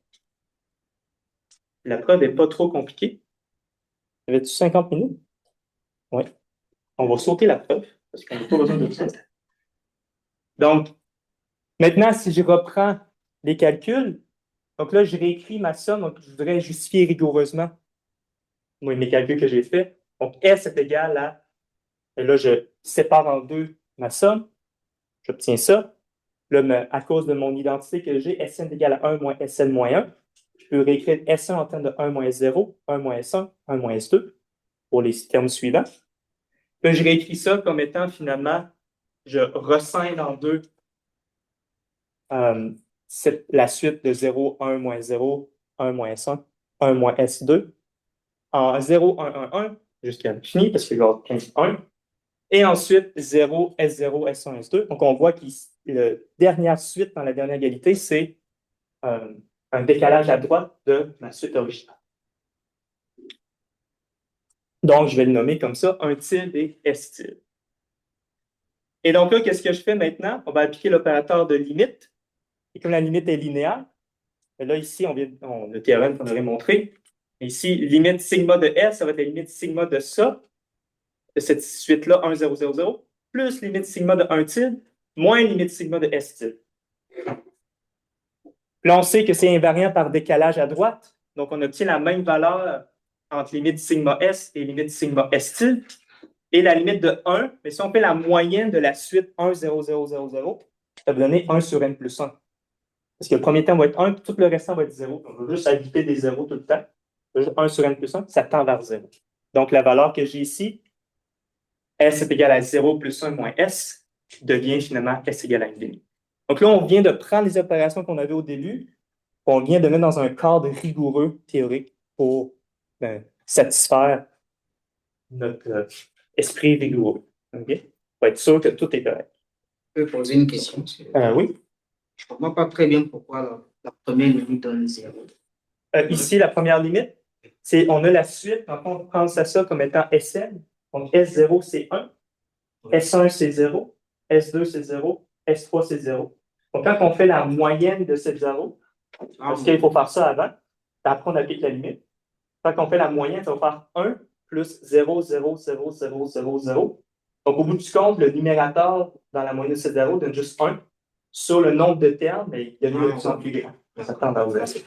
La preuve n'est pas trop compliquée. Avais-tu 50 minutes? Oui. On va sauter la preuve parce qu'on n'a pas besoin de ça. Donc, maintenant, si je reprends les calculs, donc là, je réécris ma somme, donc je voudrais justifier rigoureusement mes calculs que j'ai faits. Donc, S est égal à, et là, je sépare en deux ma somme, j'obtiens ça. Là, à cause de mon identité que j'ai, Sn est égal à 1 moins Sn moins 1. Je peux réécrire S1 en termes de 1 moins S0, 1 moins S1, 1 moins S2 pour les termes suivants. Puis je réécris ça comme étant finalement, je rescinde en deux la suite de 0, 1 moins 0, 1 moins S1, 1 moins S2, en 0, 1, 1, 1, jusqu'à l'infini, parce qu'il y a 1. Et ensuite, 0, S0, S1, S2. Donc, on voit que la dernière suite dans la dernière égalité, c'est un décalage à droite de ma suite originale. Donc, je vais le nommer comme ça, un tilde et S tilde. Et donc là, qu'est-ce que je fais maintenant? On va appliquer l'opérateur de limite. Et comme la limite est linéaire, là, ici, le théorème qu'on aurait montré. Ici, limite sigma de S, ça va être la limite sigma de ça, de cette suite-là, 1, 0, 0, 0, plus limite sigma de 1 tilde, moins limite sigma de S tilde. Là, on sait que c'est invariant par décalage à droite. Donc, on obtient la même valeur entre limite sigma S et limite sigma S tilde. Et la limite de 1, mais si on fait la moyenne de la suite 1, 0, 0, 0, 0, ça va donner 1 sur n plus 1. Parce que le premier terme va être 1, puis tout le restant va être 0. On va juste ajouter des 0 tout le temps. 1 sur n plus 1, ça tend vers 0. Donc, la valeur que j'ai ici, S est égal à 0 plus 1 moins S, devient finalement S égale à 1,5. Donc là, on vient de prendre les opérations qu'on avait au début, on vient de mettre dans un cadre rigoureux théorique pour satisfaire notre esprit rigoureux. Okay? Pour être sûr que tout est correct. Je peux poser une question. Oui. Je ne comprends pas très bien pourquoi la première limite donne 0. Ici, la première limite, c'est on a la suite, on prend ça comme étant Sn. Donc S0, c'est 1. S1, c'est 0. S2, c'est 0. S3, c'est 0. Donc, quand on fait la moyenne de ces 0, parce qu'il faut faire ça avant, après on applique la limite. Quand on fait la moyenne, ça va faire 1 plus 0, 0, 0, 0, 0, 0. Donc, au bout du compte, le numérateur dans la moyenne de ces 0 donne juste 1 sur le nombre de termes, mais il y a de plus en plus grand. Ça tend vers 0.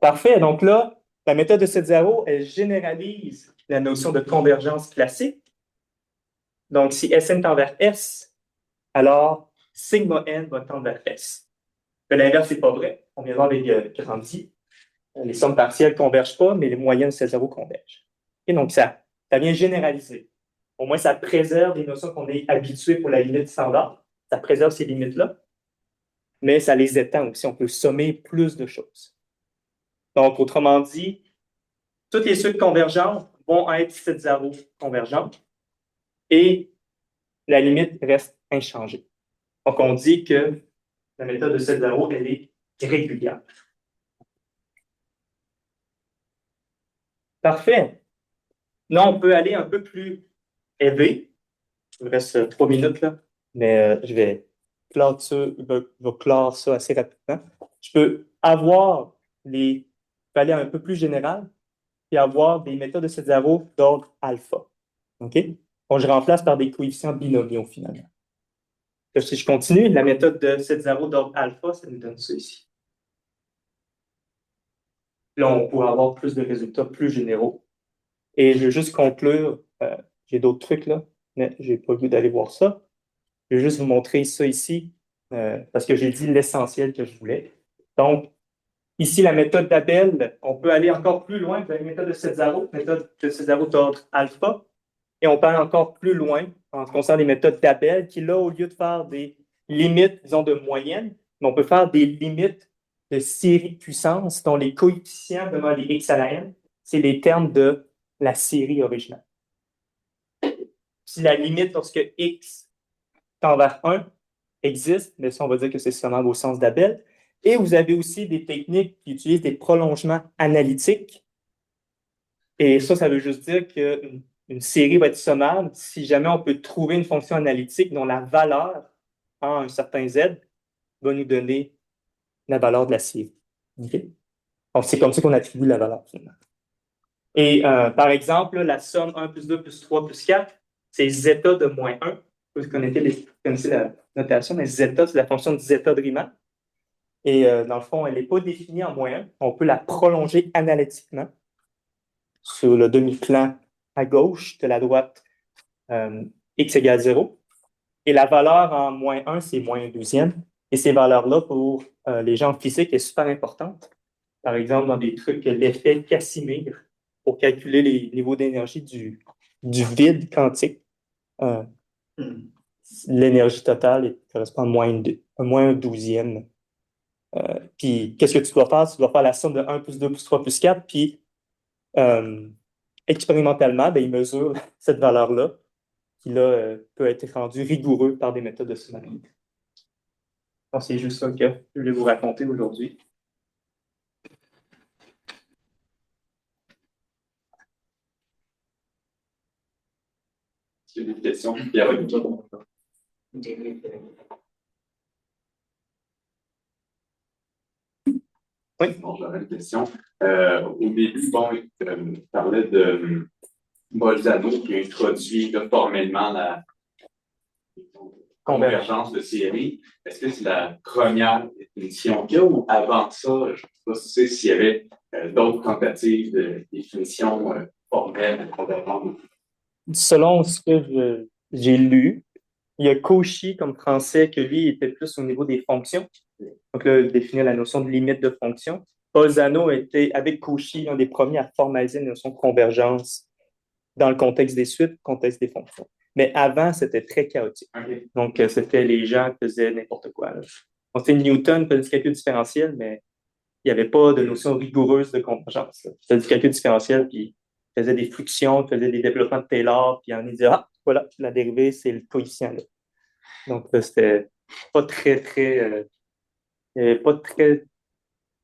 Parfait. Donc là, la méthode de set 0, elle généralise la notion de convergence classique. Donc, si Sn tend vers S, alors sigma n va tendre vers S. L'inverse n'est pas vrai. On vient voir avec grandi. Les sommes partielles ne convergent pas, mais les moyennes de set 0 convergent. Et donc, ça vient généraliser. Au moins, ça préserve les notions qu'on est habitué pour la limite standard. Ça préserve ces limites-là, mais ça les étend aussi. On peut sommer plus de choses. Donc, autrement dit, toutes les suites convergentes vont être set 0 convergentes et la limite reste inchangée. Donc, on dit que la méthode de set 0, elle est régulière. Parfait. Là, on peut aller un peu plus élevé. Il me reste 3 minutes, là, mais je vais clore ça assez rapidement. Je peux aller un peu plus général et avoir des méthodes de set 0 d'ordre alpha. OK? Donc, je remplace par des coefficients binomiaux, finalement. Donc, si je continue, la méthode de set 0 d'ordre alpha, ça nous donne ça ici. Là, on pourra avoir plus de résultats plus généraux. Et je vais juste conclure, j'ai d'autres trucs là, mais je n'ai pas le goût d'aller voir ça. Je vais juste vous montrer ça ici, parce que j'ai dit l'essentiel que je voulais. Donc, ici, la méthode d'Abel, on peut aller encore plus loin que la méthode de Cesaro, méthode de Cesaro d'ordre alpha, et on peut aller encore plus loin en ce qui concerne les méthodes d'Abel, qui là, au lieu de faire des limites, disons, de moyenne, on peut faire des limites de série de puissance, dont les coefficients devant les x à la n, c'est les termes de la série originale. Si la limite lorsque x tend vers 1 existe, mais ça, on va dire que c'est seulement au sens d'Abel. Et vous avez aussi des techniques qui utilisent des prolongements analytiques. Et ça veut juste dire qu'une série va être sommable si jamais on peut trouver une fonction analytique dont la valeur en un certain z va nous donner la valeur de la série. Okay? Donc, c'est comme ça qu'on attribue la valeur, finalement. Et par exemple, la somme 1 plus 2 plus 3 plus 4, c'est zeta de moins 1. Vous connaissez la notation, mais zeta, c'est la fonction de zeta de Riemann. Et dans le fond, elle n'est pas définie en moins 1. On peut la prolonger analytiquement sur le demi-plan à gauche de la droite x égale 0. Et la valeur en moins 1, c'est moins 1 douzième. Et ces valeurs-là, pour les gens en physique, est super importante. Par exemple, dans des trucs, l'effet Casimir, pour calculer les niveaux d'énergie du vide quantique. L'énergie totale correspond à moins 1 douzième. Puis, qu'est-ce que tu dois faire? Tu dois faire la somme de 1 plus 2 plus 3 plus 4. Puis, expérimentalement, il mesure cette valeur-là, qui là, peut être rendue rigoureux par des méthodes de sommabilité. Donc, c'est juste ça que je voulais vous raconter aujourd'hui. J'ai des questions. Pierre, Oui. bon, j'aurais une question. Au début, bon, tu parlais de Bolzano qui a introduit là, formellement la convergence de séries. Est-ce que c'est la première définition qu'il y a ou avant ça, je ne sais pas si tu sais s'il y avait d'autres tentatives de définition formelle de convergence? Selon ce que j'ai lu, il y a Cauchy comme français que lui était plus au niveau des fonctions. Donc là, il définit la notion de limite de fonction. Bolzano était, avec Cauchy, un des premiers à formaliser la notion de convergence dans le contexte des suites, contexte des fonctions. Mais avant, c'était très chaotique. Okay. Donc, c'était les gens qui faisaient n'importe quoi. Là. On sait Newton faisait du calcul différentiel, mais il n'y avait pas de notion rigoureuse de convergence. Il faisait du calcul différentiel, puis il faisait des frictions, il faisait des développements de Taylor, puis on disait, ah, voilà, la dérivée, c'est le coefficient là. Donc, c'était pas pas très,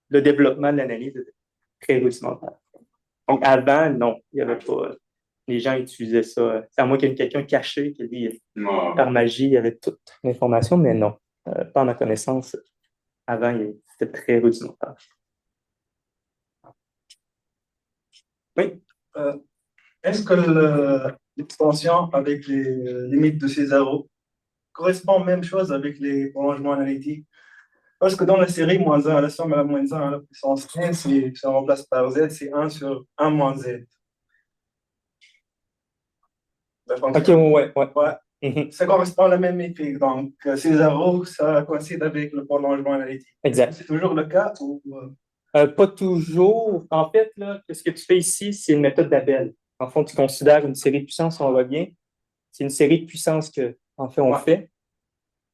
le développement de l'analyse était très rudimentaire. Donc, avant, non, il n'y avait pas, les gens utilisaient ça. C'est à moins qu'il y ait quelqu'un caché qui, lui, par magie, il avait toute l'information, mais non, pas en ma connaissance. Avant, c'était très rudimentaire. Oui. Est-ce que l'extension avec les limites de Césaro correspond à même chose avec les prolongements analytiques? Parce que dans la série moins 1 à la somme à la moins 1 à la puissance n, si ça remplace par z, c'est 1 sur 1 moins z. Ok, ouais. Mm-hmm. Ça correspond à la même effet. Donc, Césaro, ça coïncide avec le prolongement analytique. Exact. C'est toujours le cas ou... Pas toujours. En fait, là, ce que tu fais ici, c'est une méthode d'Abel. En fond, tu considères une série de puissances, on va bien. C'est une série de puissances que, en fait, on fait.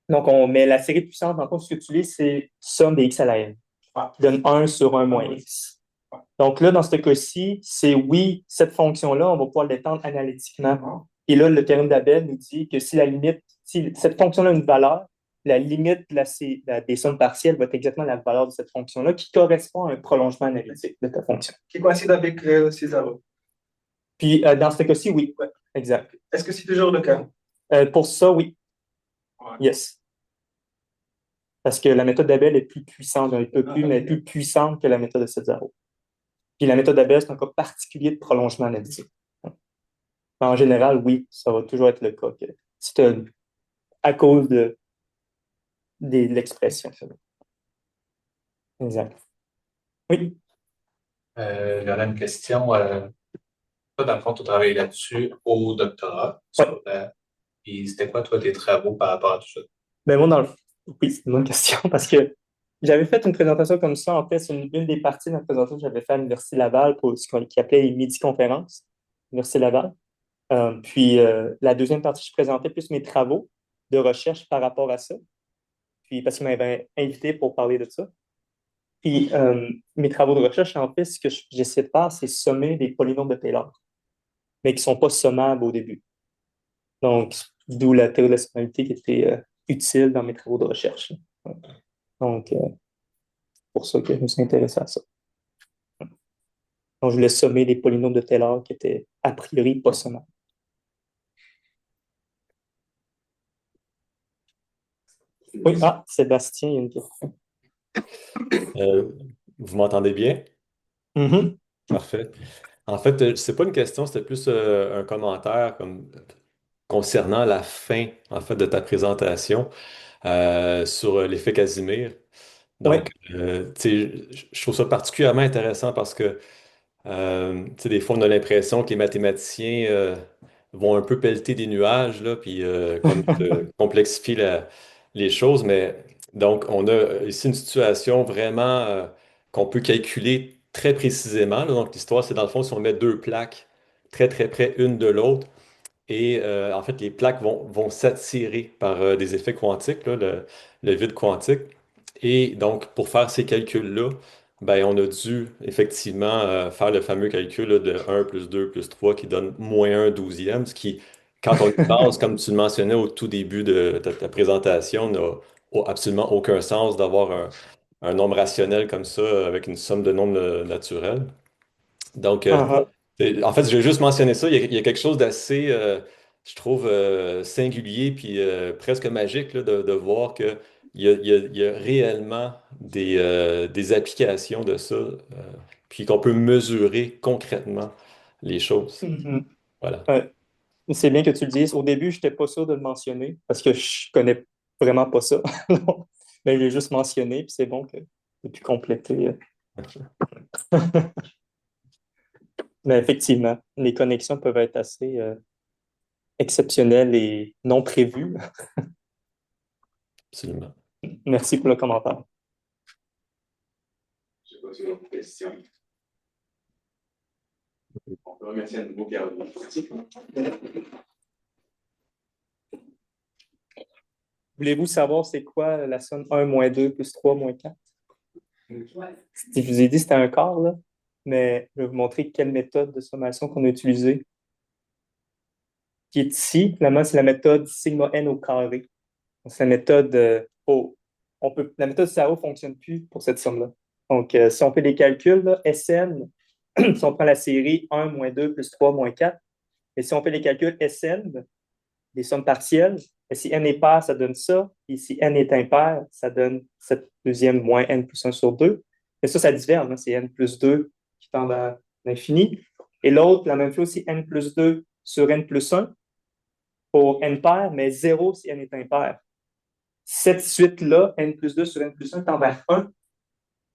Donc, on met la série de puissances, en fond, ce que tu lis, c'est somme des x à la n, qui donne 1 sur 1 moins x. Donc là, dans ce cas-ci, c'est oui, cette fonction-là, on va pouvoir l'étendre analytiquement. Et là, le théorème d'Abel nous dit que si cette fonction-là a une valeur, la limite des sommes partielles va être exactement la valeur de cette fonction-là qui correspond à un prolongement analytique de ta fonction. Qui coïncide avec Césaro. Puis, dans ce cas-ci, oui. Ouais. Exact. Est-ce que c'est toujours le cas? Pour ça, oui. Ouais. Yes. Parce que la méthode d'Abel est plus puissante, un peu plus, mais plus puissante que la méthode de Césaro. Puis la méthode d'Abel, c'est un cas particulier de prolongement analytique. En général, oui, ça va toujours être le cas. C'est à cause de l'expression. Exact. Oui. J'aurais une question. Toi, dans le fond, tu travailles là-dessus au doctorat. Puis c'était quoi, toi, tes travaux par rapport à tout ça? Ben moi, oui, c'est une bonne question parce que j'avais fait une présentation comme ça. En fait, c'est une des parties de la présentation que j'avais fait à l'Université Laval pour ce qu'on appelait les midi-conférences, l'Université Laval. Puis la deuxième partie, je présentais plus mes travaux de recherche par rapport à ça. Puis parce qu'ils m'avaient invité pour parler de ça. Puis mes travaux de recherche, en fait, ce que j'essaie de faire, c'est sommer des polynômes de Taylor, mais qui ne sont pas sommables au début. Donc, d'où la théorie de la sommabilité qui était utile dans mes travaux de recherche. Donc, c'est pour ça que je me suis intéressé à ça. Donc, je voulais sommer des polynômes de Taylor qui étaient a priori pas sommables. Oui, Sébastien, il y a une question. Vous m'entendez bien? Mm-hmm. Parfait. En fait, c'est pas une question, c'était plus un commentaire concernant la fin, en fait, de ta présentation sur l'effet Casimir. Donc, tu sais, je trouve ça particulièrement intéressant parce que, tu sais, des fois, on a l'impression que les mathématiciens vont un peu pelleter des nuages, là, puis comme complexifier les choses. Mais donc, on a ici une situation vraiment qu'on peut calculer très précisément, là. Donc, l'histoire, c'est dans le fond, si on met deux plaques très, très près une de l'autre, et en fait, les plaques vont s'attirer par des effets quantiques, là, le vide quantique. Et donc, pour faire ces calculs-là, ben, on a dû effectivement faire le fameux calcul là, de 1 plus 2 plus 3 qui donne moins 1 douzième, ce qui, quand on y pense, comme tu le mentionnais au tout début de ta présentation, n'a absolument aucun sens d'avoir un nombre rationnel comme ça avec une somme de nombres naturels. Donc, en fait, je vais juste mentionner ça. Il y a quelque chose d'assez je trouve singulier puis presque magique là, de voir qu'il il y a réellement des applications de ça, puis qu'on peut mesurer concrètement les choses. Mhm. Voilà. Ouais. C'est bien que tu le dises. Au début, je n'étais pas sûr de le mentionner parce que je connais vraiment pas ça. Mais je l'ai juste mentionné, puis c'est bon que j'ai pu compléter. Mais effectivement, les connexions peuvent être assez exceptionnelles et non prévues. Absolument. Merci pour le commentaire. Je sais pas si vous avez une question. On peut remercier à nouveau Pierre. Voulez-vous savoir c'est quoi la somme 1 moins 2 plus 3 moins 4? Je vous ai dit que c'était un quart, là, mais je vais vous montrer quelle méthode de sommation qu'on a utilisée. Qui est ici, finalement, c'est la méthode sigma n au carré. C'est la méthode la méthode SAO ne fonctionne plus pour cette somme-là. Donc, si on fait des calculs, là, SN, si on prend la série 1 moins 2 plus 3 moins 4, et si on fait les calculs SN, des sommes partielles, et si n est pair, ça donne ça, et si n est impair, ça donne cette deuxième moins n plus 1 sur 2. Et ça diverge, hein, c'est n plus 2 qui tend à l'infini. Et l'autre, la même chose, c'est n plus 2 sur n plus 1 pour n pair, mais 0 si n est impair. Cette suite-là, n plus 2 sur n plus 1 tend vers 1,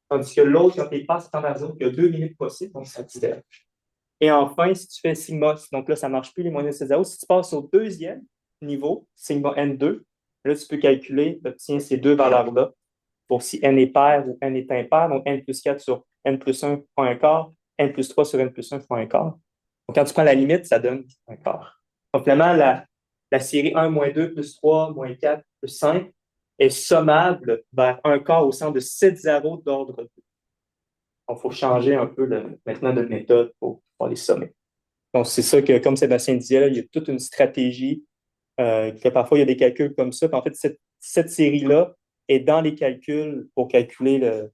tandis que l'autre, quand il passe, tend vers 0. Il y a deux limites possibles, donc ça diverge. Et enfin, si tu fais sigma, donc là, ça ne marche plus, les moyennes c'est 0. Si tu passes au deuxième niveau, sigma n2, là, tu peux calculer, obtiens ces deux valeurs-là pour si n est pair ou n est impair. Donc, n plus 4 sur n plus 1 fois un quart, n plus 3 sur n plus 1 fois un quart. Donc, quand tu prends la limite, ça donne un quart. Donc, finalement, la série 1 moins 2 plus 3 moins 4 plus 5 est sommable vers un quart au centre de 7 zéros d'ordre 2. Donc, il faut changer un peu maintenant de méthode pour les sommer. Donc, c'est ça que, comme Sébastien disait, là, il y a toute une stratégie, que parfois il y a des calculs comme ça. Puis en fait, cette série-là est dans les calculs pour calculer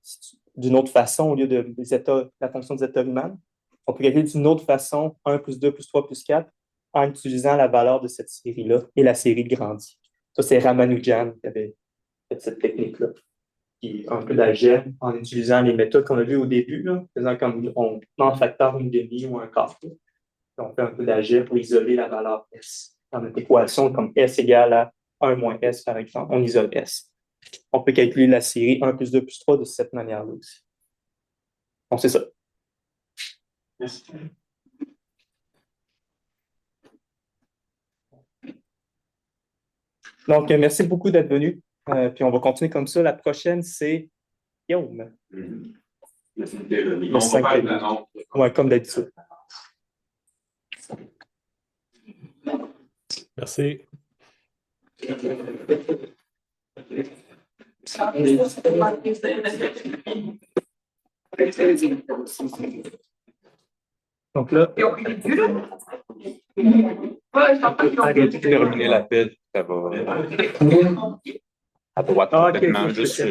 d'une autre façon au lieu de la fonction de Zeta-Riemann. On peut calculer d'une autre façon 1 plus 2 plus 3 plus 4 en utilisant la valeur de cette série-là et la série grandie. Ça, c'est Ramanujan qui avait fait cette technique-là, qui est un peu d'algèbre en utilisant les méthodes qu'on a vues au début, là, faisant comme on en facteur une demi ou un quart. On fait un peu d'algèbre pour isoler la valeur S. Dans notre équation, comme S égale à 1 moins S, par exemple, on isole S. On peut calculer la série 1 plus 2 plus 3 de cette manière-là aussi. Donc, c'est ça. Merci. Donc, merci beaucoup d'être venu. Puis on va continuer comme ça. La prochaine, c'est Guillaume. Ouais, comme d'habitude. Merci. Donc là, Arrêtez de terminer l'appel, ça va à droite complètement, juste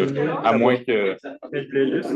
à moins que... je voulais juste.